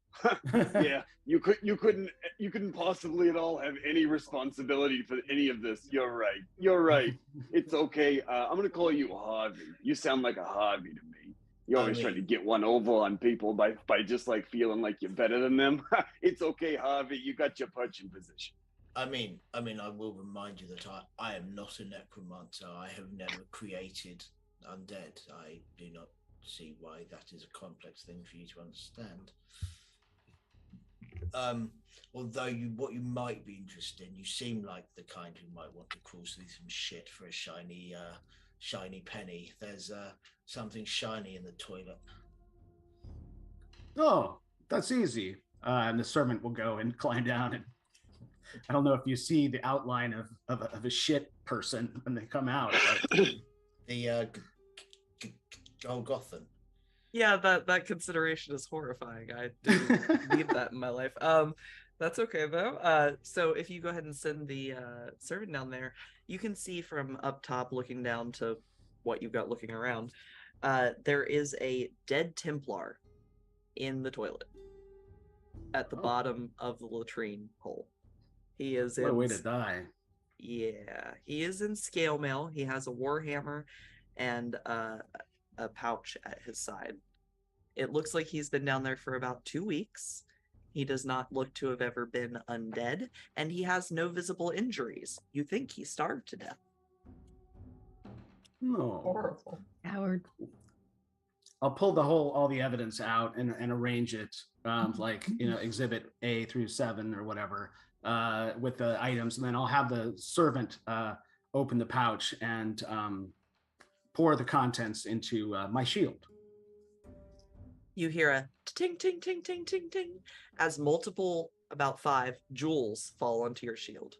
Yeah, you couldn't possibly at all have any responsibility for any of this. You're right. It's okay. I'm gonna call you Harvey. You sound like a Harvey to me. You're always trying to get one over on people by just like feeling like you're better than them. It's okay, Harvey. You got your punching position. I mean, I will remind you that I am not a necromancer. I have never created undead. I do not see why that is a complex thing for you to understand. Although what you might be interested in, you seem like the kind who might want to cruise through some shit for a shiny penny. There's something shiny in the toilet. Oh, that's easy. And the servant will go and climb down, and I don't know if you see the outline of a shit person when they come out. But... the Golgothan. Yeah, that consideration is horrifying. I didn't need that in my life. That's okay though. So if you go ahead and send the servant down there, you can see from up top looking down to what you've got looking around. There is a dead Templar in the toilet at the bottom of the latrine hole. He is what a way to die. Yeah, he is in scale mail. He has a warhammer and a pouch at his side. It looks like he's been down there for about 2 weeks. He does not look to have ever been undead, and he has no visible injuries. You think he starved to death. No. Horrible. Howard. I'll pull all the evidence out and arrange it, exhibit A through 7 or whatever, with the items, and then I'll have the servant open the pouch and pour the contents into my shield. You hear a ting, ting, ting, ting, ting, ting, as multiple, about 5 jewels fall onto your shield.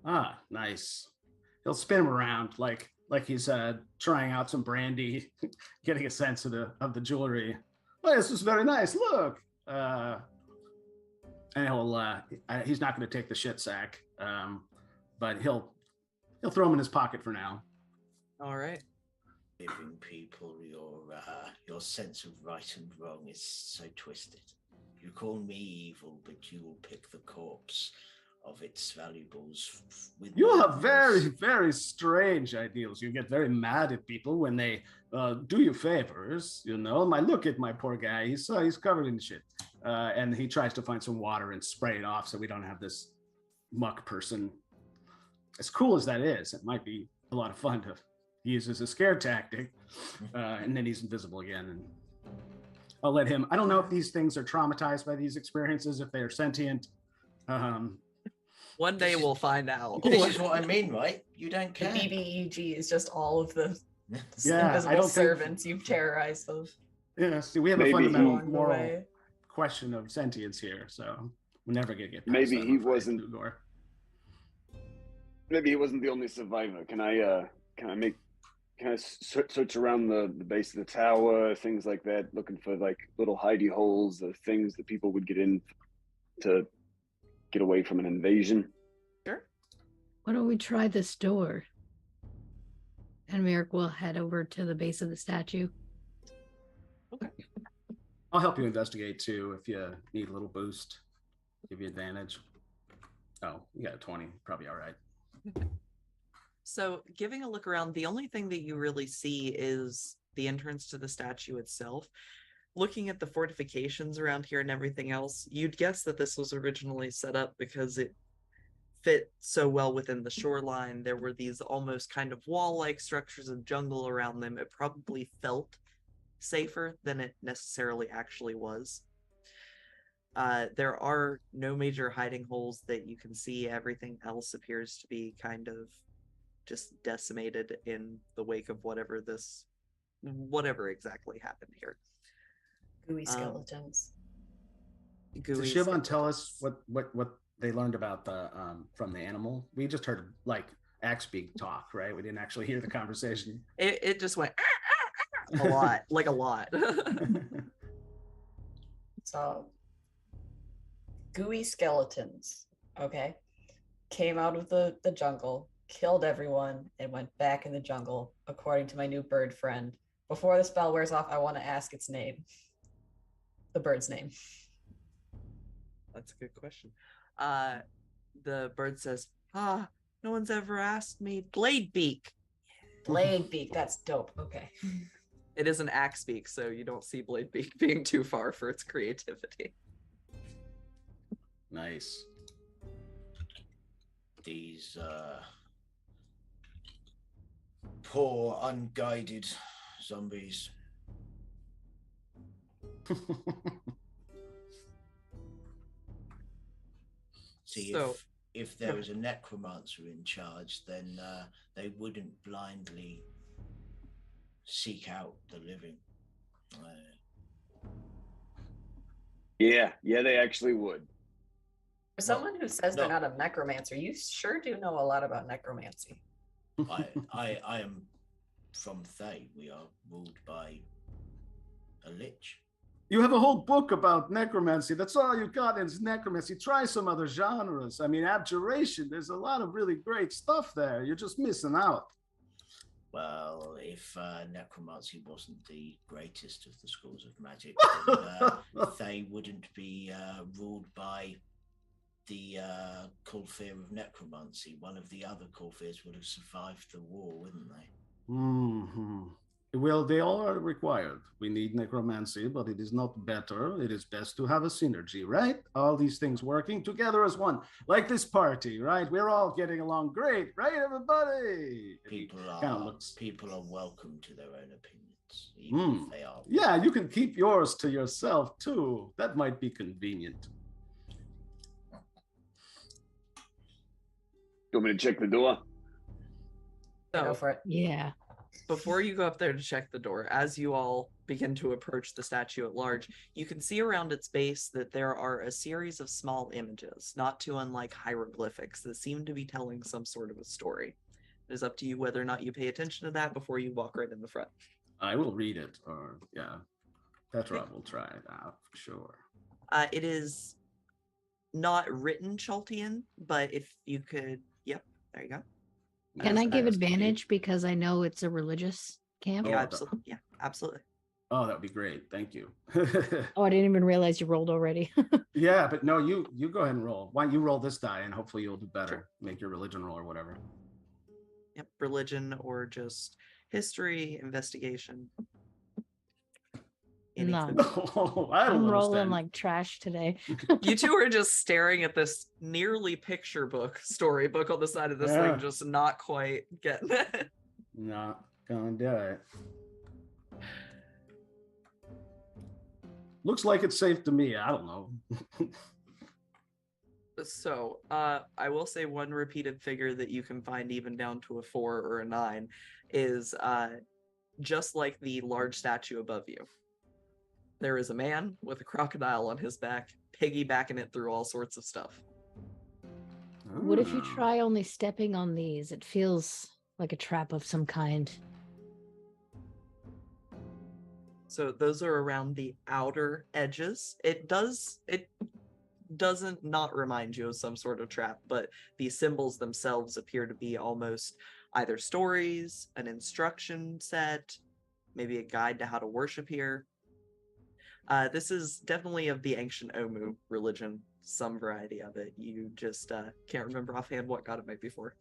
Ah, nice. He'll spin him around like he's trying out some brandy, getting a sense of the jewelry. Oh, this is very nice. Look. And he's not going to take the shit sack, but he'll throw him in his pocket for now. All right. Giving people your sense of right and wrong is so twisted. You call me evil, but you will pick the corpse of its valuables with you have very, very strange ideals. You get very mad at people when they do you favors, look at my poor guy, he's covered in shit, and he tries to find some water and spray it off so we don't have this muck person. As cool as that is, it might be a lot of fun to use as a scare tactic, and then he's invisible again, and I'll let him. I don't know if these things are traumatized by these experiences, if they are sentient. One day we'll find out. This is what I mean, right? You don't care. The BBEG is just all of the invisible servants. You've terrorized them. Yeah, see, we have a fundamental moral question of sentience here, so we're never gonna get past Maybe that, he I'm afraid, wasn't. Ugor. Maybe he wasn't the only survivor. Can I search around the base of the tower, things like that, looking for like little hidey holes or things that people would get in to get away from an invasion? Sure. Why don't we try this door? And Merrick will head over to the base of the statue. Okay. I'll help you investigate too if you need a little boost. Give you advantage. Oh, you got a 20. Probably all right. So, giving a look around, the only thing that you really see is the entrance to the statue itself. Looking at the fortifications around here and everything else, you'd guess that this was originally set up because it fit so well within the shoreline. There were these almost kind of wall-like structures of jungle around them. It probably felt safer than it necessarily actually was. There are no major hiding holes that you can see. Everything else appears to be kind of just decimated in the wake of whatever exactly happened here. Gooey skeletons. Does Siobhan tell us what they learned about the from the animal? We just heard like Axbeak talk, right? We didn't actually hear the conversation. It just went a lot, like a lot. So, gooey skeletons, okay, came out of the jungle, killed everyone, and went back in the jungle, according to my new bird friend. Before the spell wears off, I want to ask its name. The bird's name. That's a good question. The bird says, no one's ever asked me. Bladebeak. Bladebeak, that's dope. Okay. It is an Axbeak, so you don't see Bladebeak being too far for its creativity. Nice. These poor, unguided zombies. See, So, if there was a necromancer in charge, then they wouldn't blindly seek out the living. Yeah, they actually would. For someone who says they're not a necromancer, you sure do know a lot about necromancy. I am from Thay. We are ruled by a lich. You have a whole book about necromancy. That's all you got is necromancy. Try some other genres. I mean, abjuration. There's a lot of really great stuff there. You're just missing out. Well, if necromancy wasn't the greatest of the schools of magic, then they wouldn't be ruled by the Kulfir of necromancy. One of the other Kulfirs would have survived the war, wouldn't they? Mm-hmm. Well, they all are required. We need necromancy, but it is not better. It is best to have a synergy, right? All these things working together as one, like this party, right? We're all getting along great, right, everybody? People are welcome to their own opinions, even if they are. Yeah, you can keep yours to yourself too. That might be convenient. You want me to check the door? Go for it. Yeah. Before you go up there to check the door, as you all begin to approach the statue at large, you can see around its base that there are a series of small images, not too unlike hieroglyphics, that seem to be telling some sort of a story. It is up to you whether or not you pay attention to that before you walk right in the front. I will read it, or yeah, Petra will try it out for sure. It is not written Chaltian, but if you could, yep, there you go. Can I give advantage because I know it's a religious camp? Yeah, absolutely. Yeah, absolutely. Oh, that would be great. Thank you. Oh, I didn't even realize you rolled already. Yeah, but no, you go ahead and roll. Why don't you roll this die and hopefully you'll do better. Sure. Make your religion roll or whatever. Yep, religion or just history, investigation. None. No, I'm rolling like trash today. You two are just staring at this nearly picture book, storybook on the side of this thing, just not quite getting it. Not gonna do it. Looks like it's safe to me. I don't know. So, I will say one repeated figure that you can find even down to a 4 or a 9 is just like the large statue above you. There is a man with a crocodile on his back, piggybacking it through all sorts of stuff. What if you try only stepping on these? It feels like a trap of some kind. So those are around the outer edges. It doesn't not remind you of some sort of trap, but the symbols themselves appear to be almost either stories, an instruction set, maybe a guide to how to worship here. This is definitely of the ancient Omu religion, some variety of it. You just can't remember offhand what god it might be for.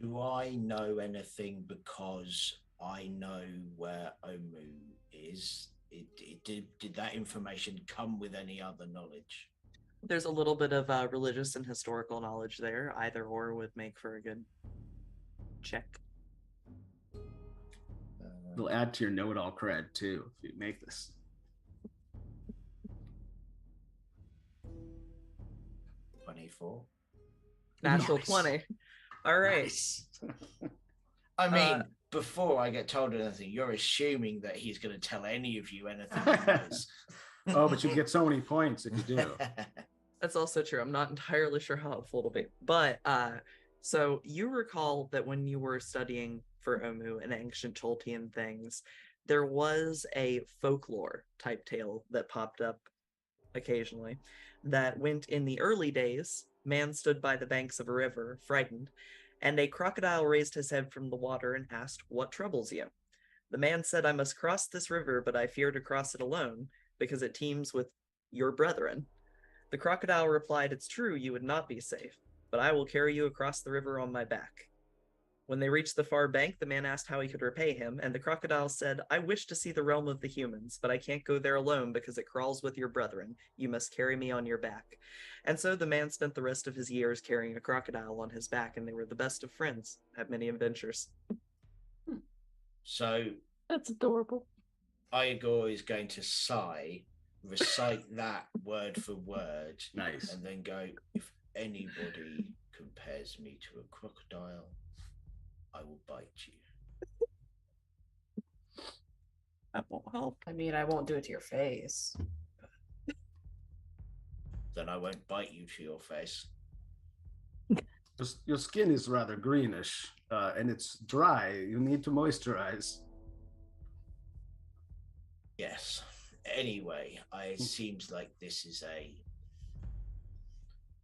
Do I know anything because I know where Omu is? Did that information come with any other knowledge? There's a little bit of religious and historical knowledge there. Either or would make for a good check. It'll add to your know-it-all cred too if you make this. 24. Natural Nice. 20. All right. Nice. I mean, before I get told anything, you're assuming that he's going to tell any of you anything he knows. Oh, but you get so many points if you do. That's also true. I'm not entirely sure how helpful it'll be. But so you recall that when you were studying for Omu and ancient Tolkien things, there was a folklore type tale that popped up occasionally that went in the early days. Man stood by the banks of a river, frightened, and a crocodile raised his head from the water and asked, "What troubles you?" The man said, "I must cross this river, but I fear to cross it alone, because it teems with your brethren." The crocodile replied, "It's true, you would not be safe, but I will carry you across the river on my back." When they reached the far bank, the man asked how he could repay him, and the crocodile said, "I wish to see the realm of the humans, but I can't go there alone because it crawls with your brethren. You must carry me on your back." And so the man spent the rest of his years carrying a crocodile on his back, and they were the best of friends, had many adventures. So That's adorable. Igor is going to sigh, recite that word for word, Nice. and then go, "If anybody compares me to a crocodile, I will bite you." That won't help. I mean, I won't do it to your face. Then I won't bite you to your face. Your skin is rather greenish, and it's dry. You need to moisturize. Yes. Anyway, it seems like this is a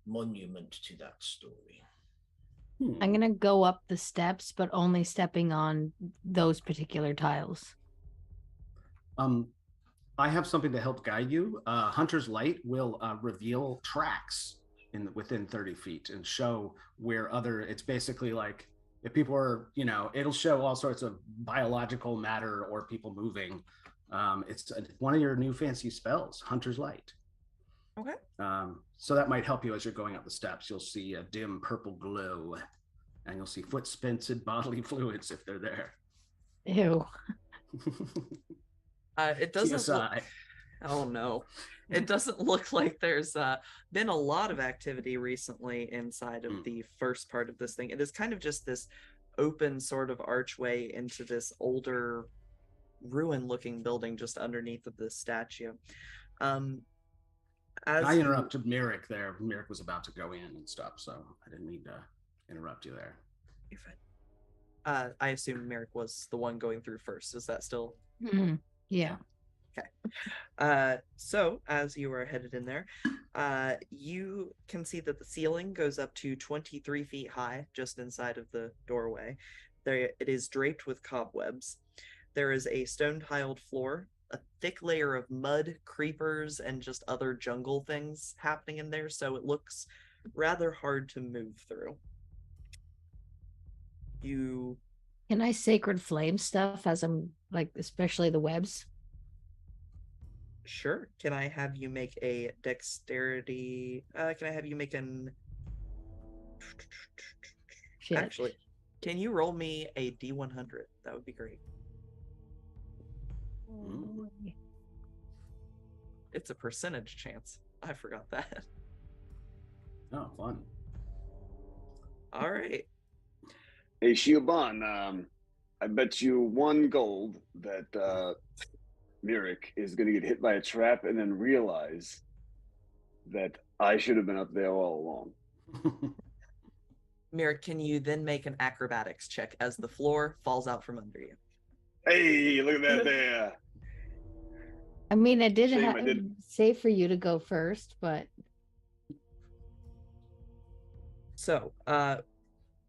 monument to that story. I'm going to go up the steps, but only stepping on those particular tiles. I have something to help guide you. Hunter's Light will reveal tracks within 30 feet and show where it's basically like if people are, it'll show all sorts of biological matter or people moving. It's one of your new fancy spells, Hunter's Light. Okay. So that might help you as you're going up the steps. You'll see a dim purple glow, and you'll see footprints and bodily fluids if they're there. Ew. It doesn't. Oh no, it doesn't look like there's been a lot of activity recently inside of the first part of this thing. It is kind of just this open sort of archway into this older ruin-looking building just underneath of this statue. I interrupted Merrick there. Merrick was about to go in and stuff, so I didn't mean to interrupt you there. You're fine. I assume Merrick was the one going through first. Is that still? Mm-hmm. Yeah. Okay. So as you are headed in there, you can see that the ceiling goes up to 23 feet high just inside of the doorway. It is draped with cobwebs. There is a stone-tiled floor, a thick layer of mud, creepers, and just other jungle things happening in there, so it looks rather hard to move through. Can I sacred flame stuff as I'm especially the webs? Sure. Can I have you make a dexterity? Can I have you make an? Shit. Actually, can you roll me a D100? That would be great. It's a percentage chance. I forgot that. Oh, fun. All right. Hey, Shiobon, I bet you 1 gold that Mirik is going to get hit by a trap and then realize that I should have been up there all along. Mirror, can you then make an acrobatics check as the floor falls out from under you? Hey, look at that there. I mean, I did Shame say for you to go first, but So,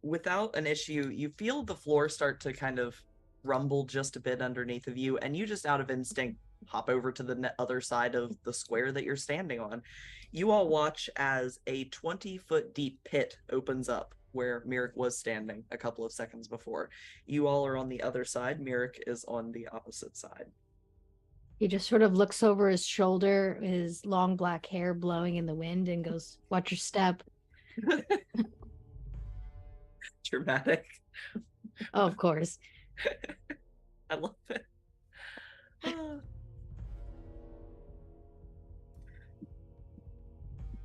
without an issue, you feel the floor start to kind of rumble just a bit underneath of you, and you just out of instinct hop over to the other side of the square that you're standing on. You all watch as a 20-foot deep pit opens up where Mirik was standing a couple of seconds before. You all are on the other side. Mirik is on the opposite side. he just sort of looks over his shoulder, his long black hair blowing in the wind, and goes, "Watch your step." Dramatic. Oh, of course. I love it.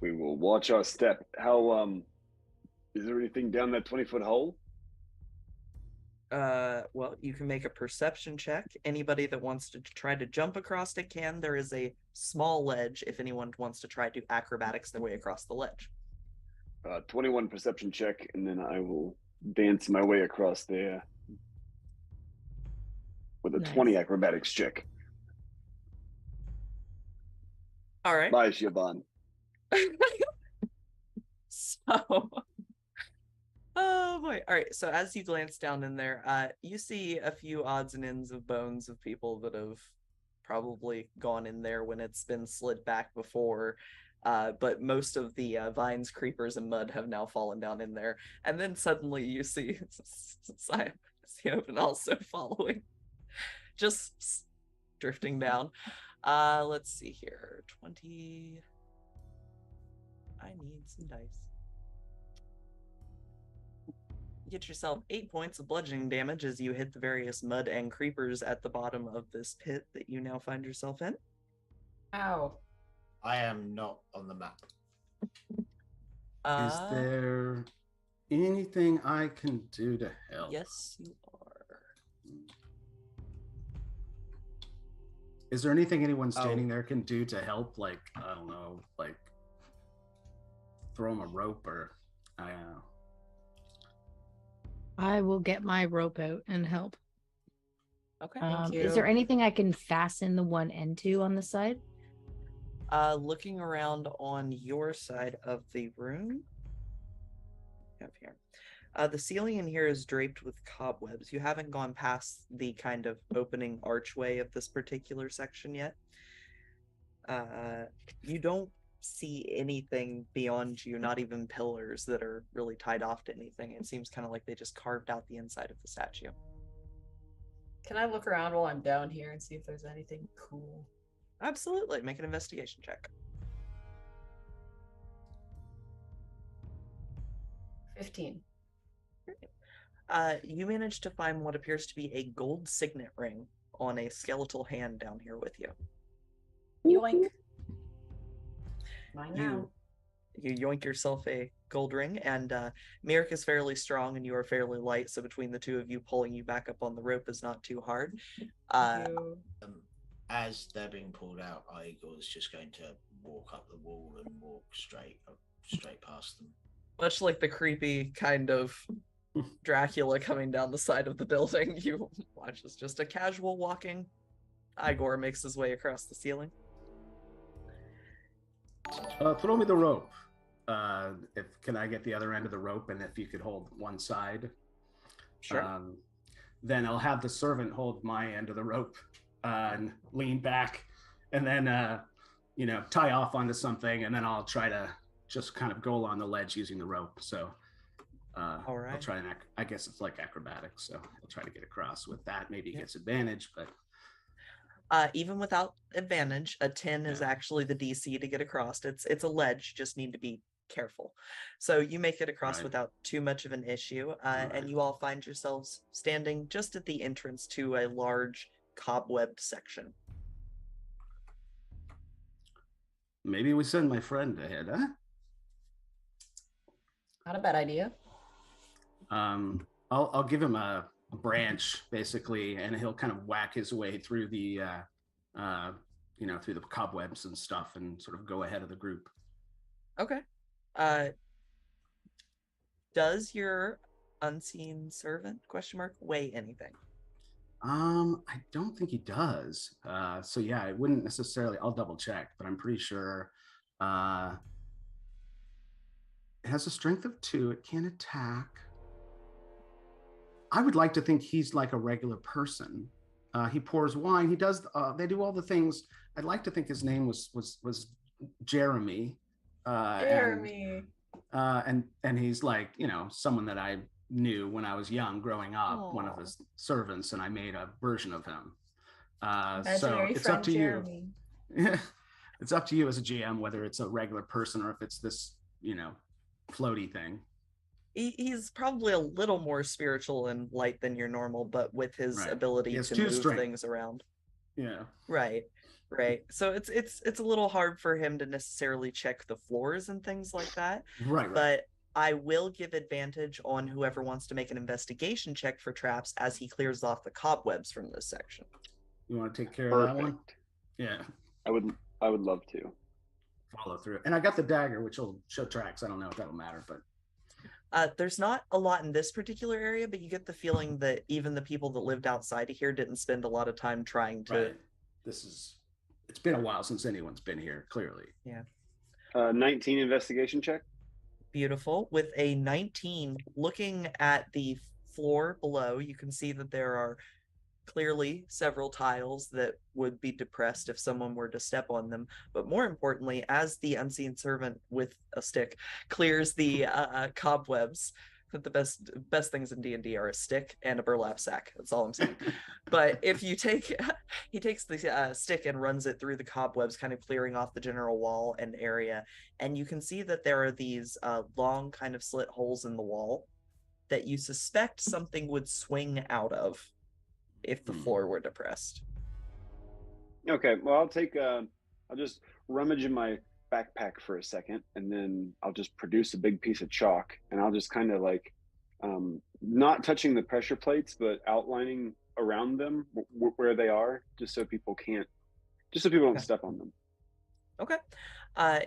We will watch our step. How is there anything down that 20-foot hole? Well, you can make a perception check. Anybody that wants to try to jump across it can. There is a small ledge if anyone wants to try to acrobatics their way across the ledge. 21 perception check, and then I will dance my way across there with a Nice. 20 acrobatics check. All right. Bye, Siobhan. So, oh boy. All right. So as you glance down in there, you see a few odds and ends of bones of people that have probably gone in there when it's been slid back before. But most of the vines, creepers, and mud have now fallen down in there. And then suddenly you see Siobhan also following, just drifting down. Let's see here. 20. I need some dice. Get yourself 8 points of bludgeoning damage as you hit the various mud and creepers at the bottom of this pit that you now find yourself in. Ow. I am not on the map. Is there anything I can do to help? Yes, you are. Is there anything anyone standing there can do to help? Like, I don't know, like throw him a rope or I don't know. I will get my rope out and help. Okay. Thank you. Is there anything I can fasten the one end to on the side? Looking around on your side of the room, up here. The ceiling in here is draped with cobwebs. You haven't gone past the kind of opening archway of this particular section yet. You don't see anything beyond you, not even pillars that are really tied off to anything. It seems kind of like they just carved out the inside of the statue. Can I look around while I'm down here and see if there's anything cool? Absolutely. Make an investigation check. 15. You managed to find what appears to be a gold signet ring on a skeletal hand down here with you. Yoink. Mine now. You yoink yourself a gold ring, and Mirik is fairly strong and you are fairly light, so between the two of you, pulling you back up on the rope is not too hard. As they're being pulled out, Igor is just going to walk up the wall and walk straight past them. Much like the creepy kind of Dracula coming down the side of the building, you watch as just a casual walking Igor makes his way across the ceiling. Throw me the rope. Can I get the other end of the rope, and if you could hold one side, Sure. Then I'll have the servant hold my end of the rope and lean back, and then tie off onto something, and then I'll try to just kind of go along the ledge using the rope. So all right. I'll try and I guess it's like acrobatics, so I'll try to get across with that. Maybe he gets advantage, but even without advantage, a 10 is actually the DC to get across. It's a ledge, just need to be careful. So you make it across without too much of an issue, and you all find yourselves standing just at the entrance to a large cobwebbed section. Maybe we send my friend ahead, huh? Not a bad idea. I'll give him a branch basically, and he'll kind of whack his way through the through the cobwebs and stuff, and sort of go ahead of the group. Okay. Does your unseen servant weigh anything? I don't think he does. So yeah, I wouldn't necessarily. I'll double check, but I'm pretty sure. It has a strength of 2. It can attack. I would like to think he's like a regular person. He pours wine. He does. They do all the things. I'd like to think his name was Jeremy. Jeremy. And he's like, someone that I knew when I was young, growing up. Aww. One of his servants, and I made a version of him. Imaginary so it's up to Jeremy. you. It's up to you as a GM whether it's a regular person or if it's this, floaty thing. He's probably a little more spiritual and light than your normal, but with his ability to move things around. Yeah. Right. So it's a little hard for him to necessarily check the floors and things like that. Right. But I will give advantage on whoever wants to make an investigation check for traps as he clears off the cobwebs from this section. You want to take care of that one? Yeah. I would love to follow through. And I got the dagger, which will show tracks. I don't know if that'll matter, but there's not a lot in this particular area, but you get the feeling that even the people that lived outside of here didn't spend a lot of time trying to. Right. It's been a while since anyone's been here, clearly. Yeah. 19 investigation check. Beautiful. With a 19, looking at the floor below, you can see that there are clearly several tiles that would be depressed if someone were to step on them. But more importantly, as the unseen servant with a stick clears the cobwebs, the best things in D&D are a stick and a burlap sack. That's all I'm saying. But if he takes the stick and runs it through the cobwebs, kind of clearing off the general wall and area, and you can see that there are these long kind of slit holes in the wall that you suspect something would swing out of if the floor were depressed. Okay, well, I'll just rummage in my backpack for a second, and then I'll just produce a big piece of chalk, and I'll just kind of like, not touching the pressure plates, but outlining around them where they are, just so people don't step on them. Okay.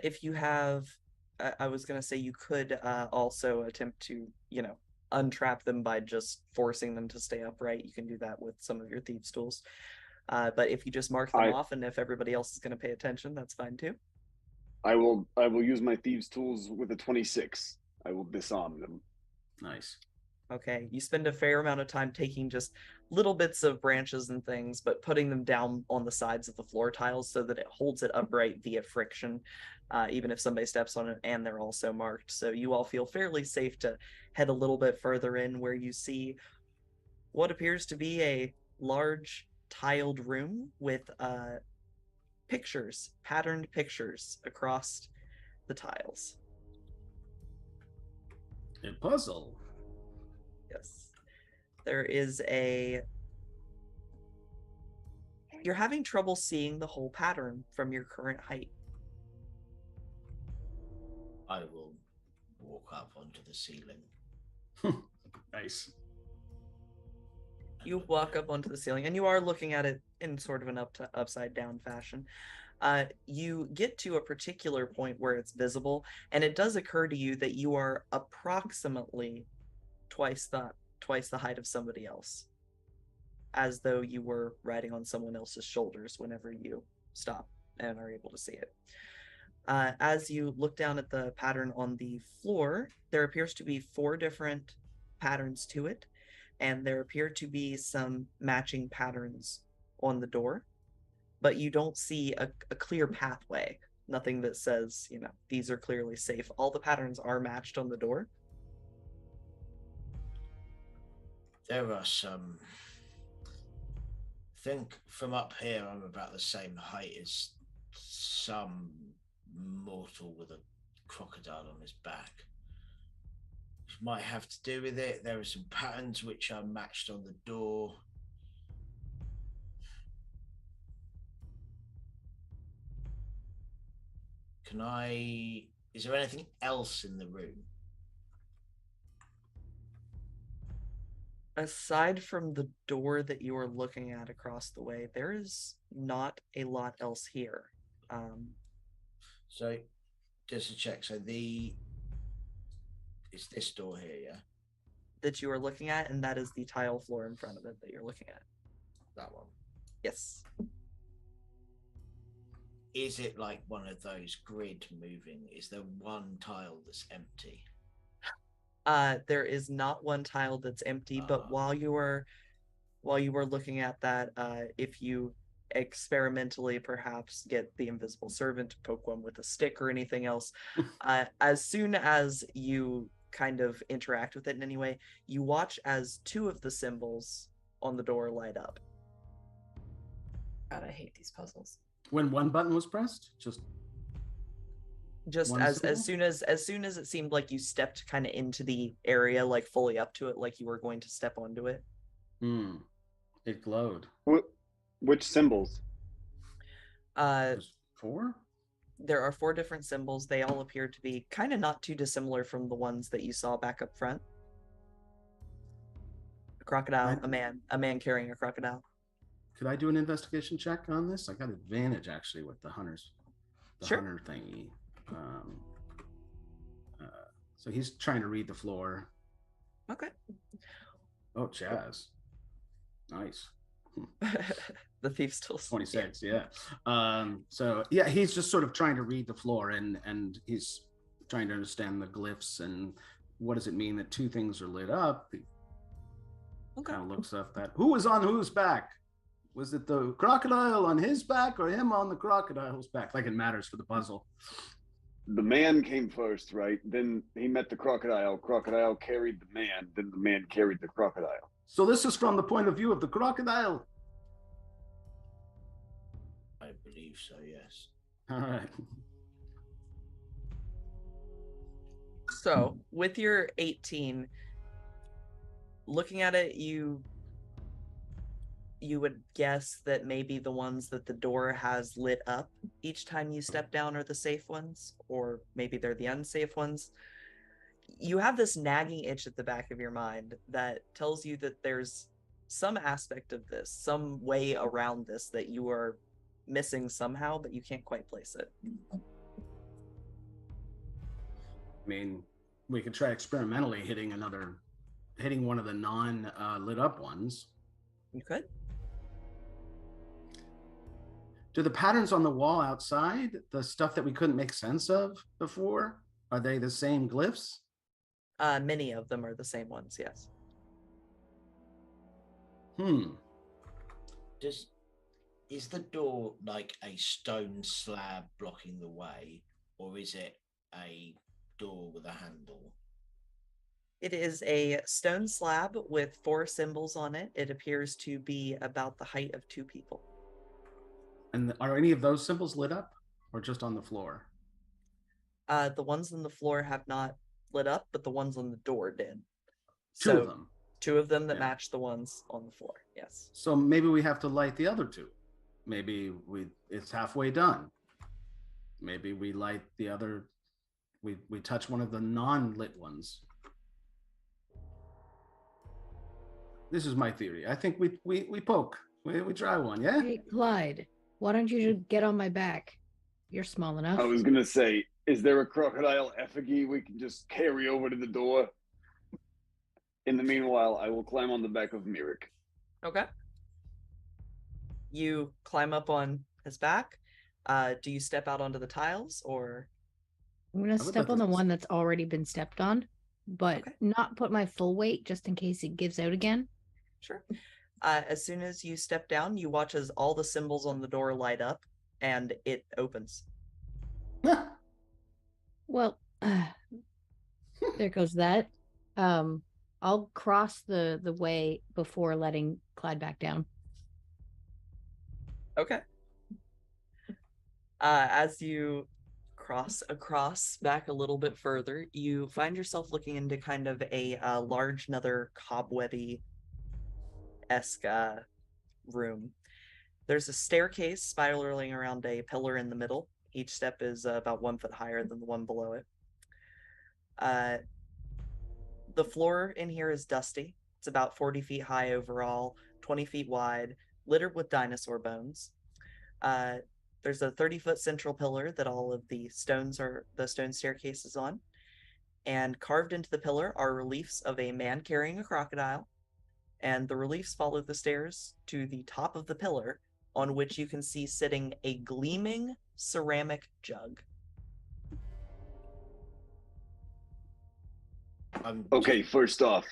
If you have, I was going to say you could also attempt to, untrap them by just forcing them to stay upright. You can do that with some of your thieves' tools. But if you just mark them off, and if everybody else is going to pay attention, that's fine too. I will use my thieves' tools with a 26. I will disarm them. Nice. Okay, you spend a fair amount of time taking just little bits of branches and things, but putting them down on the sides of the floor tiles so that it holds it upright via friction, even if somebody steps on it, and they're also marked. So you all feel fairly safe to head a little bit further in, where you see what appears to be a large tiled room with patterned pictures across the tiles. A puzzle. Yes. There is you're having trouble seeing the whole pattern from your current height. I will walk up onto the ceiling. Nice. You walk up onto the ceiling, and you are looking at it in sort of an upside down fashion. You get to a particular point where it's visible, and it does occur to you that you are approximately twice the height of somebody else, as though you were riding on someone else's shoulders whenever you stop and are able to see it. As you look down at the pattern on the floor, there appears to be 4 different patterns to it, and there appear to be some matching patterns on the door, but you don't see a clear pathway. Nothing that says, these are clearly safe. All the patterns are matched on the door. There are some... I think from up here, I'm about the same height as some mortal with a crocodile on his back. Which might have to do with it. There are some patterns which are matched on the door. Is there anything else in the room? Aside from the door that you are looking at across the way, there is not a lot else here. So, just to check, so it's this door here, yeah? That you are looking at, and that is the tile floor in front of it that you're looking at. That one. Yes. Is it like one of those grid moving? Is there one tile that's empty? There is not one tile that's empty, but while you were looking at that, if you experimentally perhaps get the invisible servant to poke one with a stick or anything else, as soon as you kind of interact with it in any way, you watch as two of the symbols on the door light up. God, I hate these puzzles. When one button was pressed, just as soon as it seemed like you stepped kind of into the area, like fully up to it, like you were going to step onto it. It glowed. Which symbols? There's 4? There are 4 different symbols. They all appear to be kind of not too dissimilar from the ones that you saw back up front. A crocodile, a man carrying a crocodile. Could I do an investigation check on this? I got advantage actually with the hunters. Sure. Hunter thingy. So he's trying to read the floor. Okay. Oh, Chaz. Nice. The thief still 26, yeah. So yeah, he's just sort of trying to read the floor and he's trying to understand the glyphs and what does it mean that 2 things are lit up. He kind of looks up that who was on whose back? Was it the crocodile on his back or him on the crocodile's back? Like it matters for the puzzle. The man came first, right? Then he met the crocodile. Crocodile carried the man. Then the man carried the crocodile. So this is from the point of view of the crocodile? I believe so, yes. All right. So, with your 18, looking at it, you would guess that maybe the ones that the door has lit up each time you step down are the safe ones, or maybe they're the unsafe ones. You have this nagging itch at the back of your mind that tells you that there's some aspect of this, some way around this that you are missing somehow, but you can't quite place it. I mean, we could try experimentally hitting one of the lit up ones. You could. Do the patterns on the wall outside, the stuff that we couldn't make sense of before, are they the same glyphs? Many of them are the same ones, yes. Is the door like a stone slab blocking the way, or is it a door with a handle? It is a stone slab with 4 symbols on it. It appears to be about the height of 2 people. And are any of those symbols lit up or just on the floor? The ones on the floor have not lit up, but the ones on the door did. 2 of them. 2 of them that match the ones on the floor, yes. So maybe we have to light the other 2. Maybe it's halfway done. Maybe we light the other, we touch one of the non-lit ones. This is my theory. I think we poke. We try one, yeah? Hey, Clyde, why don't you just get on my back? You're small enough. I was going to say, is there a crocodile effigy we can just carry over to the door? In the meanwhile, I will climb on the back of Mirik. Okay. You climb up on his back. Do you step out onto the tiles, or? I'm going to step on the one that's already been stepped on, but not put my full weight just in case it gives out again. Sure. As soon as you step down, you watch as all the symbols on the door light up, and it opens. Well, there goes that. I'll cross the way before letting Clyde back down. Okay. As you cross across back a little bit further, you find yourself looking into kind of a large, another cobwebby-esque room. There's a staircase spiraling around a pillar in the middle. Each step is about 1 foot higher than the one below it. The floor in here is dusty. It's about 40 feet high overall, 20 feet wide, littered with dinosaur bones. There's a 30-foot central pillar that all of the stone staircase is on. And carved into the pillar are reliefs of a man carrying a crocodile. And the reliefs follow the stairs to the top of the pillar, on which you can see sitting a gleaming ceramic jug. Okay, first off,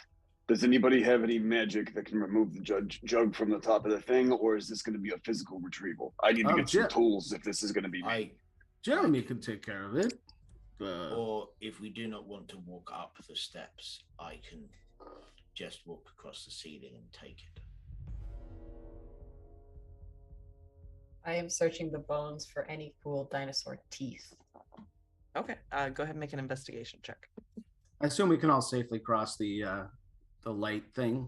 does anybody have any magic that can remove the jug from the top of the thing, or is this going to be a physical retrieval? I need to get some tools if this is going to be me. Jeremy can take care of it. Or if we do not want to walk up the steps, I can just walk across the ceiling and take it. I am searching the bones for any cool dinosaur teeth. Okay, go ahead and make an investigation check. I assume we can all safely cross the light thing.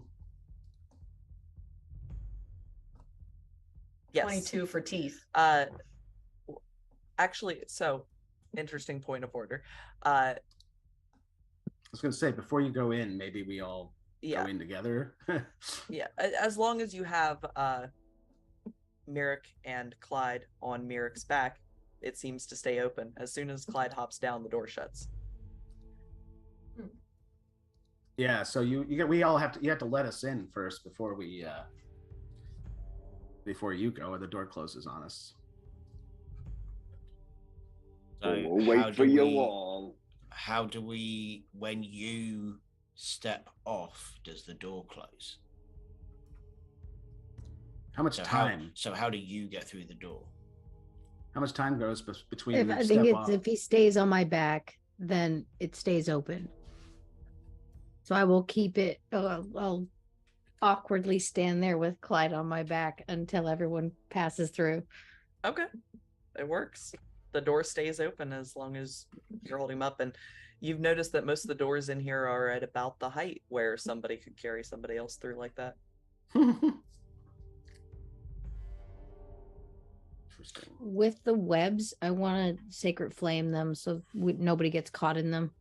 Yes. 22 for teeth. Actually, so interesting point of order. I was going to say, before you go in, maybe we all go in together. Yeah, as long as you have Merrick and Clyde on Merrick's back, it seems to stay open. As soon as Clyde hops down, the door shuts. Yeah, so we all have to let us in first before you go, or the door closes on us. So we'll wait for you all. How do we, when you step off, does the door close? How much time? How do you get through the door? How much time goes between? If he stays on my back, then it stays open. So I will keep it. I'll awkwardly stand there with Clyde on my back until everyone passes through. Okay, it works. The door stays open as long as you're holding him up, and you've noticed that most of the doors in here are at about the height where somebody could carry somebody else through like that. Interesting. With the webs, I want to sacred flame them so nobody gets caught in them.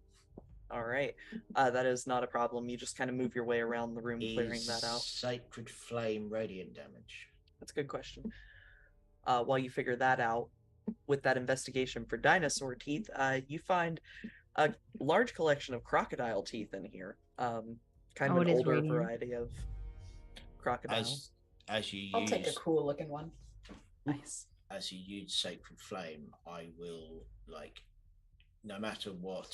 All right, that is not a problem. You just kind of move your way around the room, clearing that out. Sacred flame radiant damage? That's a good question. While you figure that out, with that investigation for dinosaur teeth, you find a large collection of crocodile teeth in here. Kind of an older variety of crocodile. I'll take a cool looking one. Nice. As you use sacred flame, I will, no matter what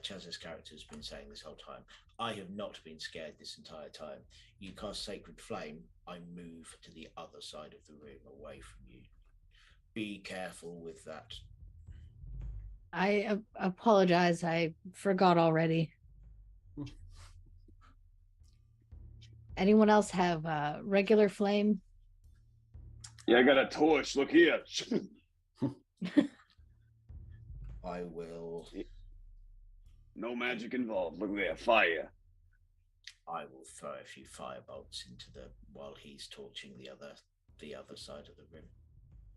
Chaz's character has been saying this whole time, I have not been scared this entire time. You cast sacred flame, I move to the other side of the room, away from you. Be careful with that. I apologize. I forgot already. Anyone else have regular flame? Yeah, I got a torch. Look here. I will. No magic involved. Look there, fire. I will throw a few firebolts into while he's torching the other side of the room.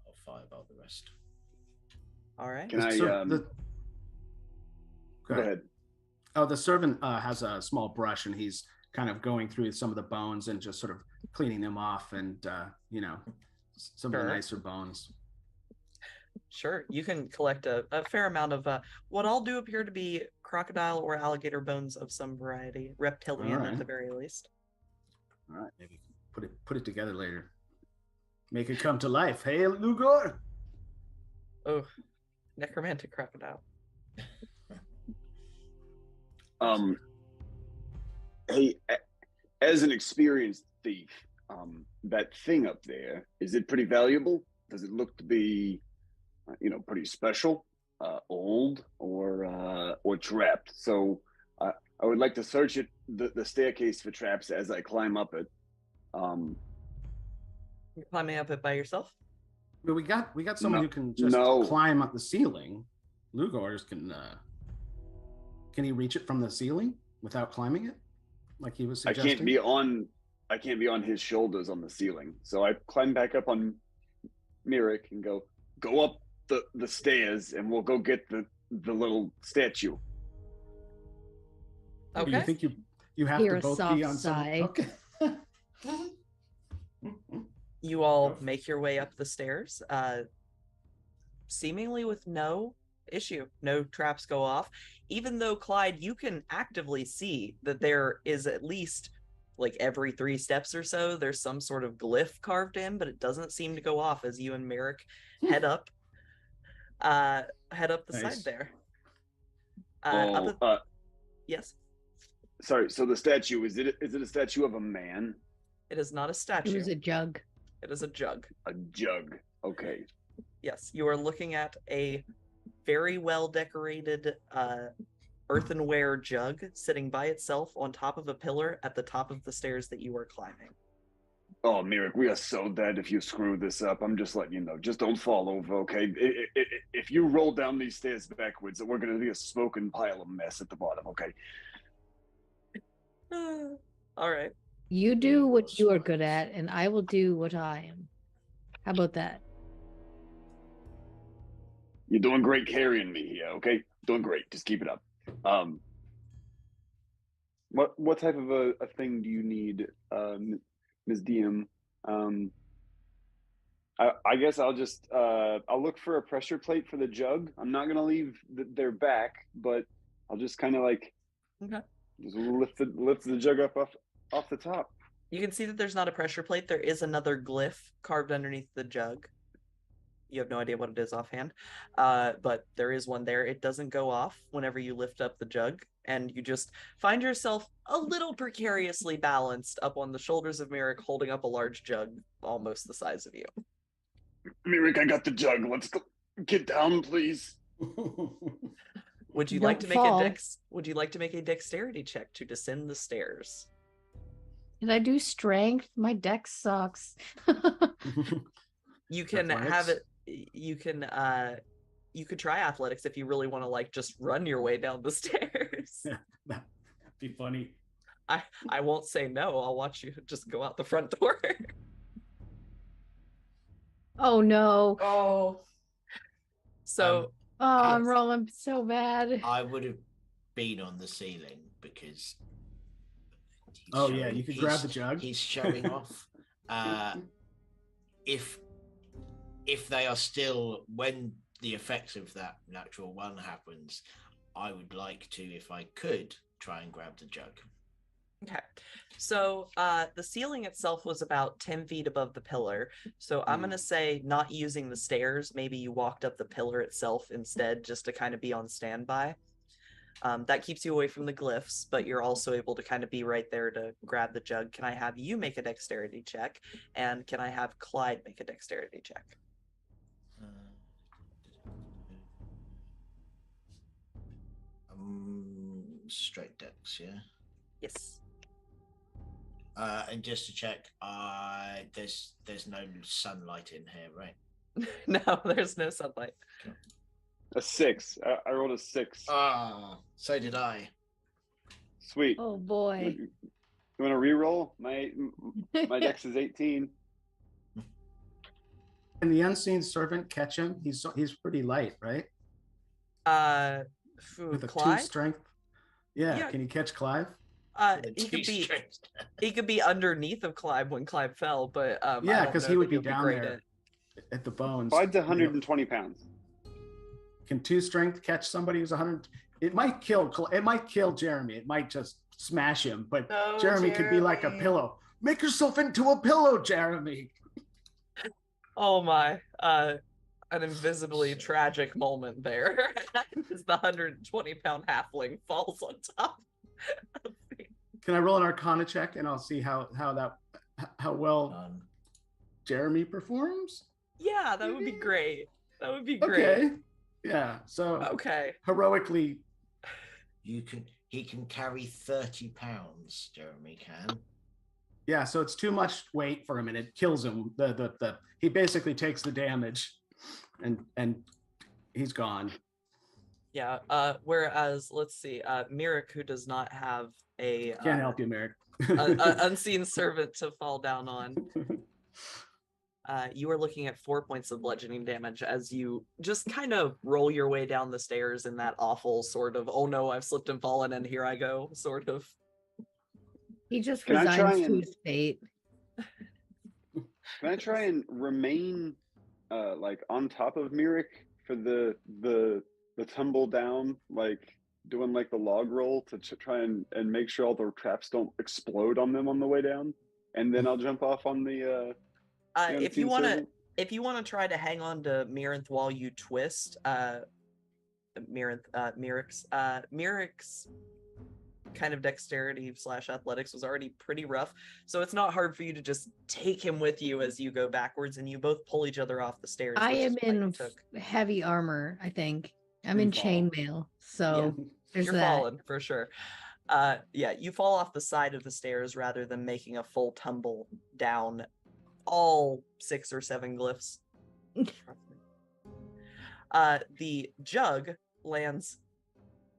I'll firebolt the rest. All right. Can I? Go ahead. Oh, the servant has a small brush, and he's kind of going through some of the bones and just sort of cleaning them off, and some of the nicer bones. Sure, you can collect a fair amount of what all do appear to be crocodile or alligator bones of some variety, reptilian at the very least. All right, maybe put it together later. Make it come to life. Hey, Lugor. Oh, necromantic crocodile. Hey, as an experienced thief, that thing up there, is it pretty valuable? Does it look to be, pretty special, old, or trapped? So I would like to search the staircase for traps as I climb up it. You're climbing up it by yourself? But we got someone who can just climb up the ceiling. Lugor's can he reach it from the ceiling without climbing it, like he was suggesting? I can't be on his shoulders on the ceiling. So I climb back up on Merrick and go up the stairs, and we'll go get the little statue. Okay. You think You have Hear to a both soft be on some. sigh. Okay. You all make your way up the stairs, seemingly with no issue. No traps go off. Even though, Clyde, you can actively see that there is at least like every 3 steps or so, there's some sort of glyph carved in, but it doesn't seem to go off as you and Merrick head up the side Nice. there. Yes. Sorry. So the statue is it a statue of a man? It is not a It statue. was a jug. It is a jug. A jug. Okay. Yes, you are looking at a very well decorated earthenware jug sitting by itself on top of a pillar at the top of the stairs that you are climbing. Oh, Merrick, we are so dead if you screw this up. I'm just letting you know. Just don't fall over, okay? If you roll down these stairs backwards, we're going to be a smoking pile of mess at the bottom, okay? All right. You do what you are good at, and I will do what I am. How about that? You're doing great carrying me here, okay? Doing great. Just keep it up. What type of a thing do you need, Ms. DM? I guess I'll just I'll look for a pressure plate for the jug. I'm not gonna leave their back, but I'll just kind of like just lift the jug up off the top. You can see that there's not a pressure plate. There is another glyph carved underneath the jug. You have no idea what it is offhand, but there is one there. It doesn't go off whenever you lift up the jug, and you just find yourself a little precariously balanced up on the shoulders of Merrick, holding up a large jug almost the size of you. Merrick, I got the jug. Let's go. Get down, please. Would you like to make Would you like to make a dexterity check to descend the stairs? Did I do strength? My dex sucks. You can have it. You could try athletics if you really want to like just run your way down the stairs. Yeah, that'd be funny. I won't say no. I'll watch you just go out the front door. Oh no. Oh. So I'm rolling so bad. I would have been on the ceiling because you could grab the jug. He's showing off. If they are still, when the effects of that natural one happens, I would like to, if I could, try and grab the jug. Okay, so the ceiling itself was about 10 feet above the pillar. So I'm going to say not using the stairs. Maybe you walked up the pillar itself instead, just to kind of be on standby. That keeps you away from the glyphs, but you're also able to kind of be right there to grab the jug. Can I have you make a dexterity check? And can I have Clyde make a dexterity check? Straight dex, yeah? Yes. And just to check, there's no sunlight in here, right? No, there's no sunlight. A 6. I rolled a 6. So did I. Sweet. Oh boy. You want to re-roll? My dex is 18. Can the unseen servant catch him? He's pretty light, right? With a Clive? 2 strength. Yeah. Can you catch Clive? He could be underneath of Clive when Clive fell, but yeah, because he would be down there at the bones. Clyde's 120 pounds. Can 2 strength catch somebody who's 100? It might kill Jeremy. It might just smash him, but no, Jeremy could be like a pillow. Make yourself into a pillow, Jeremy. Oh my. An invisibly tragic moment there as the 120-pound halfling falls on top of me. Can I roll an Arcana check and I'll see how well Jeremy performs? Yeah, that would be great. That would be great. Okay. Yeah. So heroically, he can carry 30 pounds. Jeremy can. Yeah. So it's too much weight for him, and it kills him. He basically takes the damage, and he's gone. Yeah. Whereas, let's see, Merrick, who does not have a can't help you, Merrick, unseen servant to fall down on. You are looking at 4 points of bludgeoning damage as you just kind of roll your way down the stairs in that awful sort of, oh no, I've slipped and fallen and here I go sort of He just Can I try resigns to and- his fate. Can I try and remain like on top of Mirik for the tumble down, like doing like the log roll to try and make sure all the traps don't explode on them on the way down, and then I'll jump off on the If you want to, servant? if you want to try to hang on to Mirinth while you twist, Mirik's kind of dexterity / athletics was already pretty rough, so it's not hard for you to just take him with you as you go backwards, and you both pull each other off the stairs. I which am is why you in took. heavy armor, I think. I'm You in fall. chainmail, so there's You're that. falling for sure. Yeah, you fall off the side of the stairs rather than making a full tumble down all 6 or 7 glyphs. The jug lands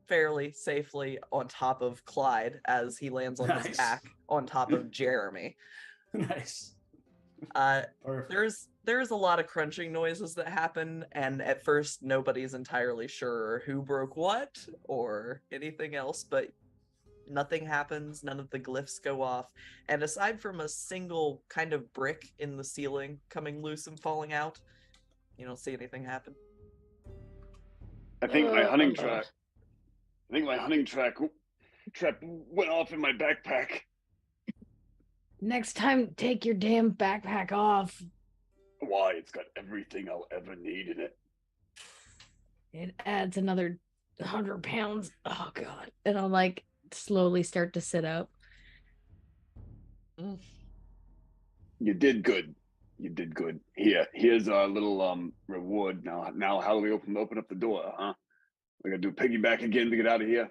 fairly safely on top of Clyde as he lands on his Nice. back on top of Jeremy. Nice. Perfect. There's a lot of crunching noises that happen, and at first nobody's entirely sure who broke what or anything else, but nothing happens, none of the glyphs go off, and aside from a single kind of brick in the ceiling coming loose and falling out, you don't see anything happen. I think my hunting track. I think my hunting trap went off in my backpack. Next time, take your damn backpack off. Why? It's got everything I'll ever need in it. It adds another 100 pounds. Oh god. And I'll like slowly start to sit up. You did good. You did good. Here's our little reward. Now how do we open up the door, huh? We gotta do piggyback again to get out of here.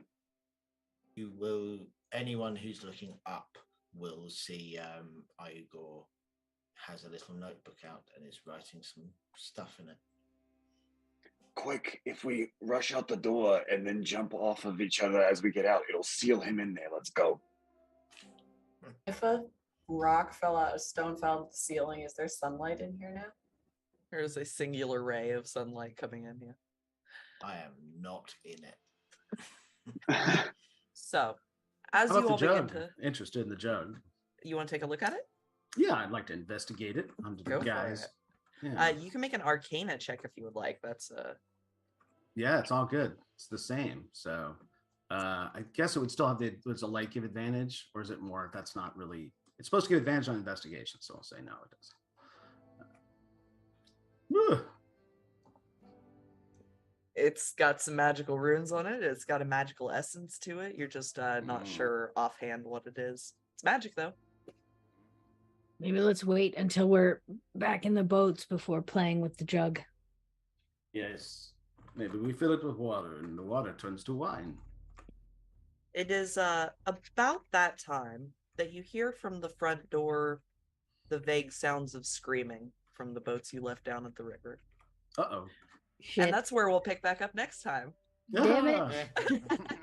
You will. Anyone who's looking up will see Igor has a little notebook out and is writing some stuff in it. Quick, if we rush out the door and then jump off of each other as we get out, it'll seal him in there. Let's go. If a rock fell out, a stone fell out of the ceiling, is there sunlight in here now? There's a singular ray of sunlight coming in here. I am not in it. So, as How you about all the begin jug? to, Interested in the jug. you want to take a look at it? Yeah, I'd like to investigate it. I'm the Go for guys. it. Yeah. You can make an Arcana check if you would like. That's Yeah, it's all good. It's the same. So I guess it would still have does a light give advantage, or is it more? That's not really. It's supposed to give advantage on investigation, so I'll say no, it doesn't. It's got some magical runes on it. It's got a magical essence to it. You're just not sure offhand what it is. It's magic though. Maybe let's wait until we're back in the boats before playing with the jug. Yes. Maybe we fill it with water and the water turns to wine. It is about that time that you hear from the front door the vague sounds of screaming from the boats you left down at the river. Uh-oh. Shit. And that's where we'll pick back up next time. Damn it.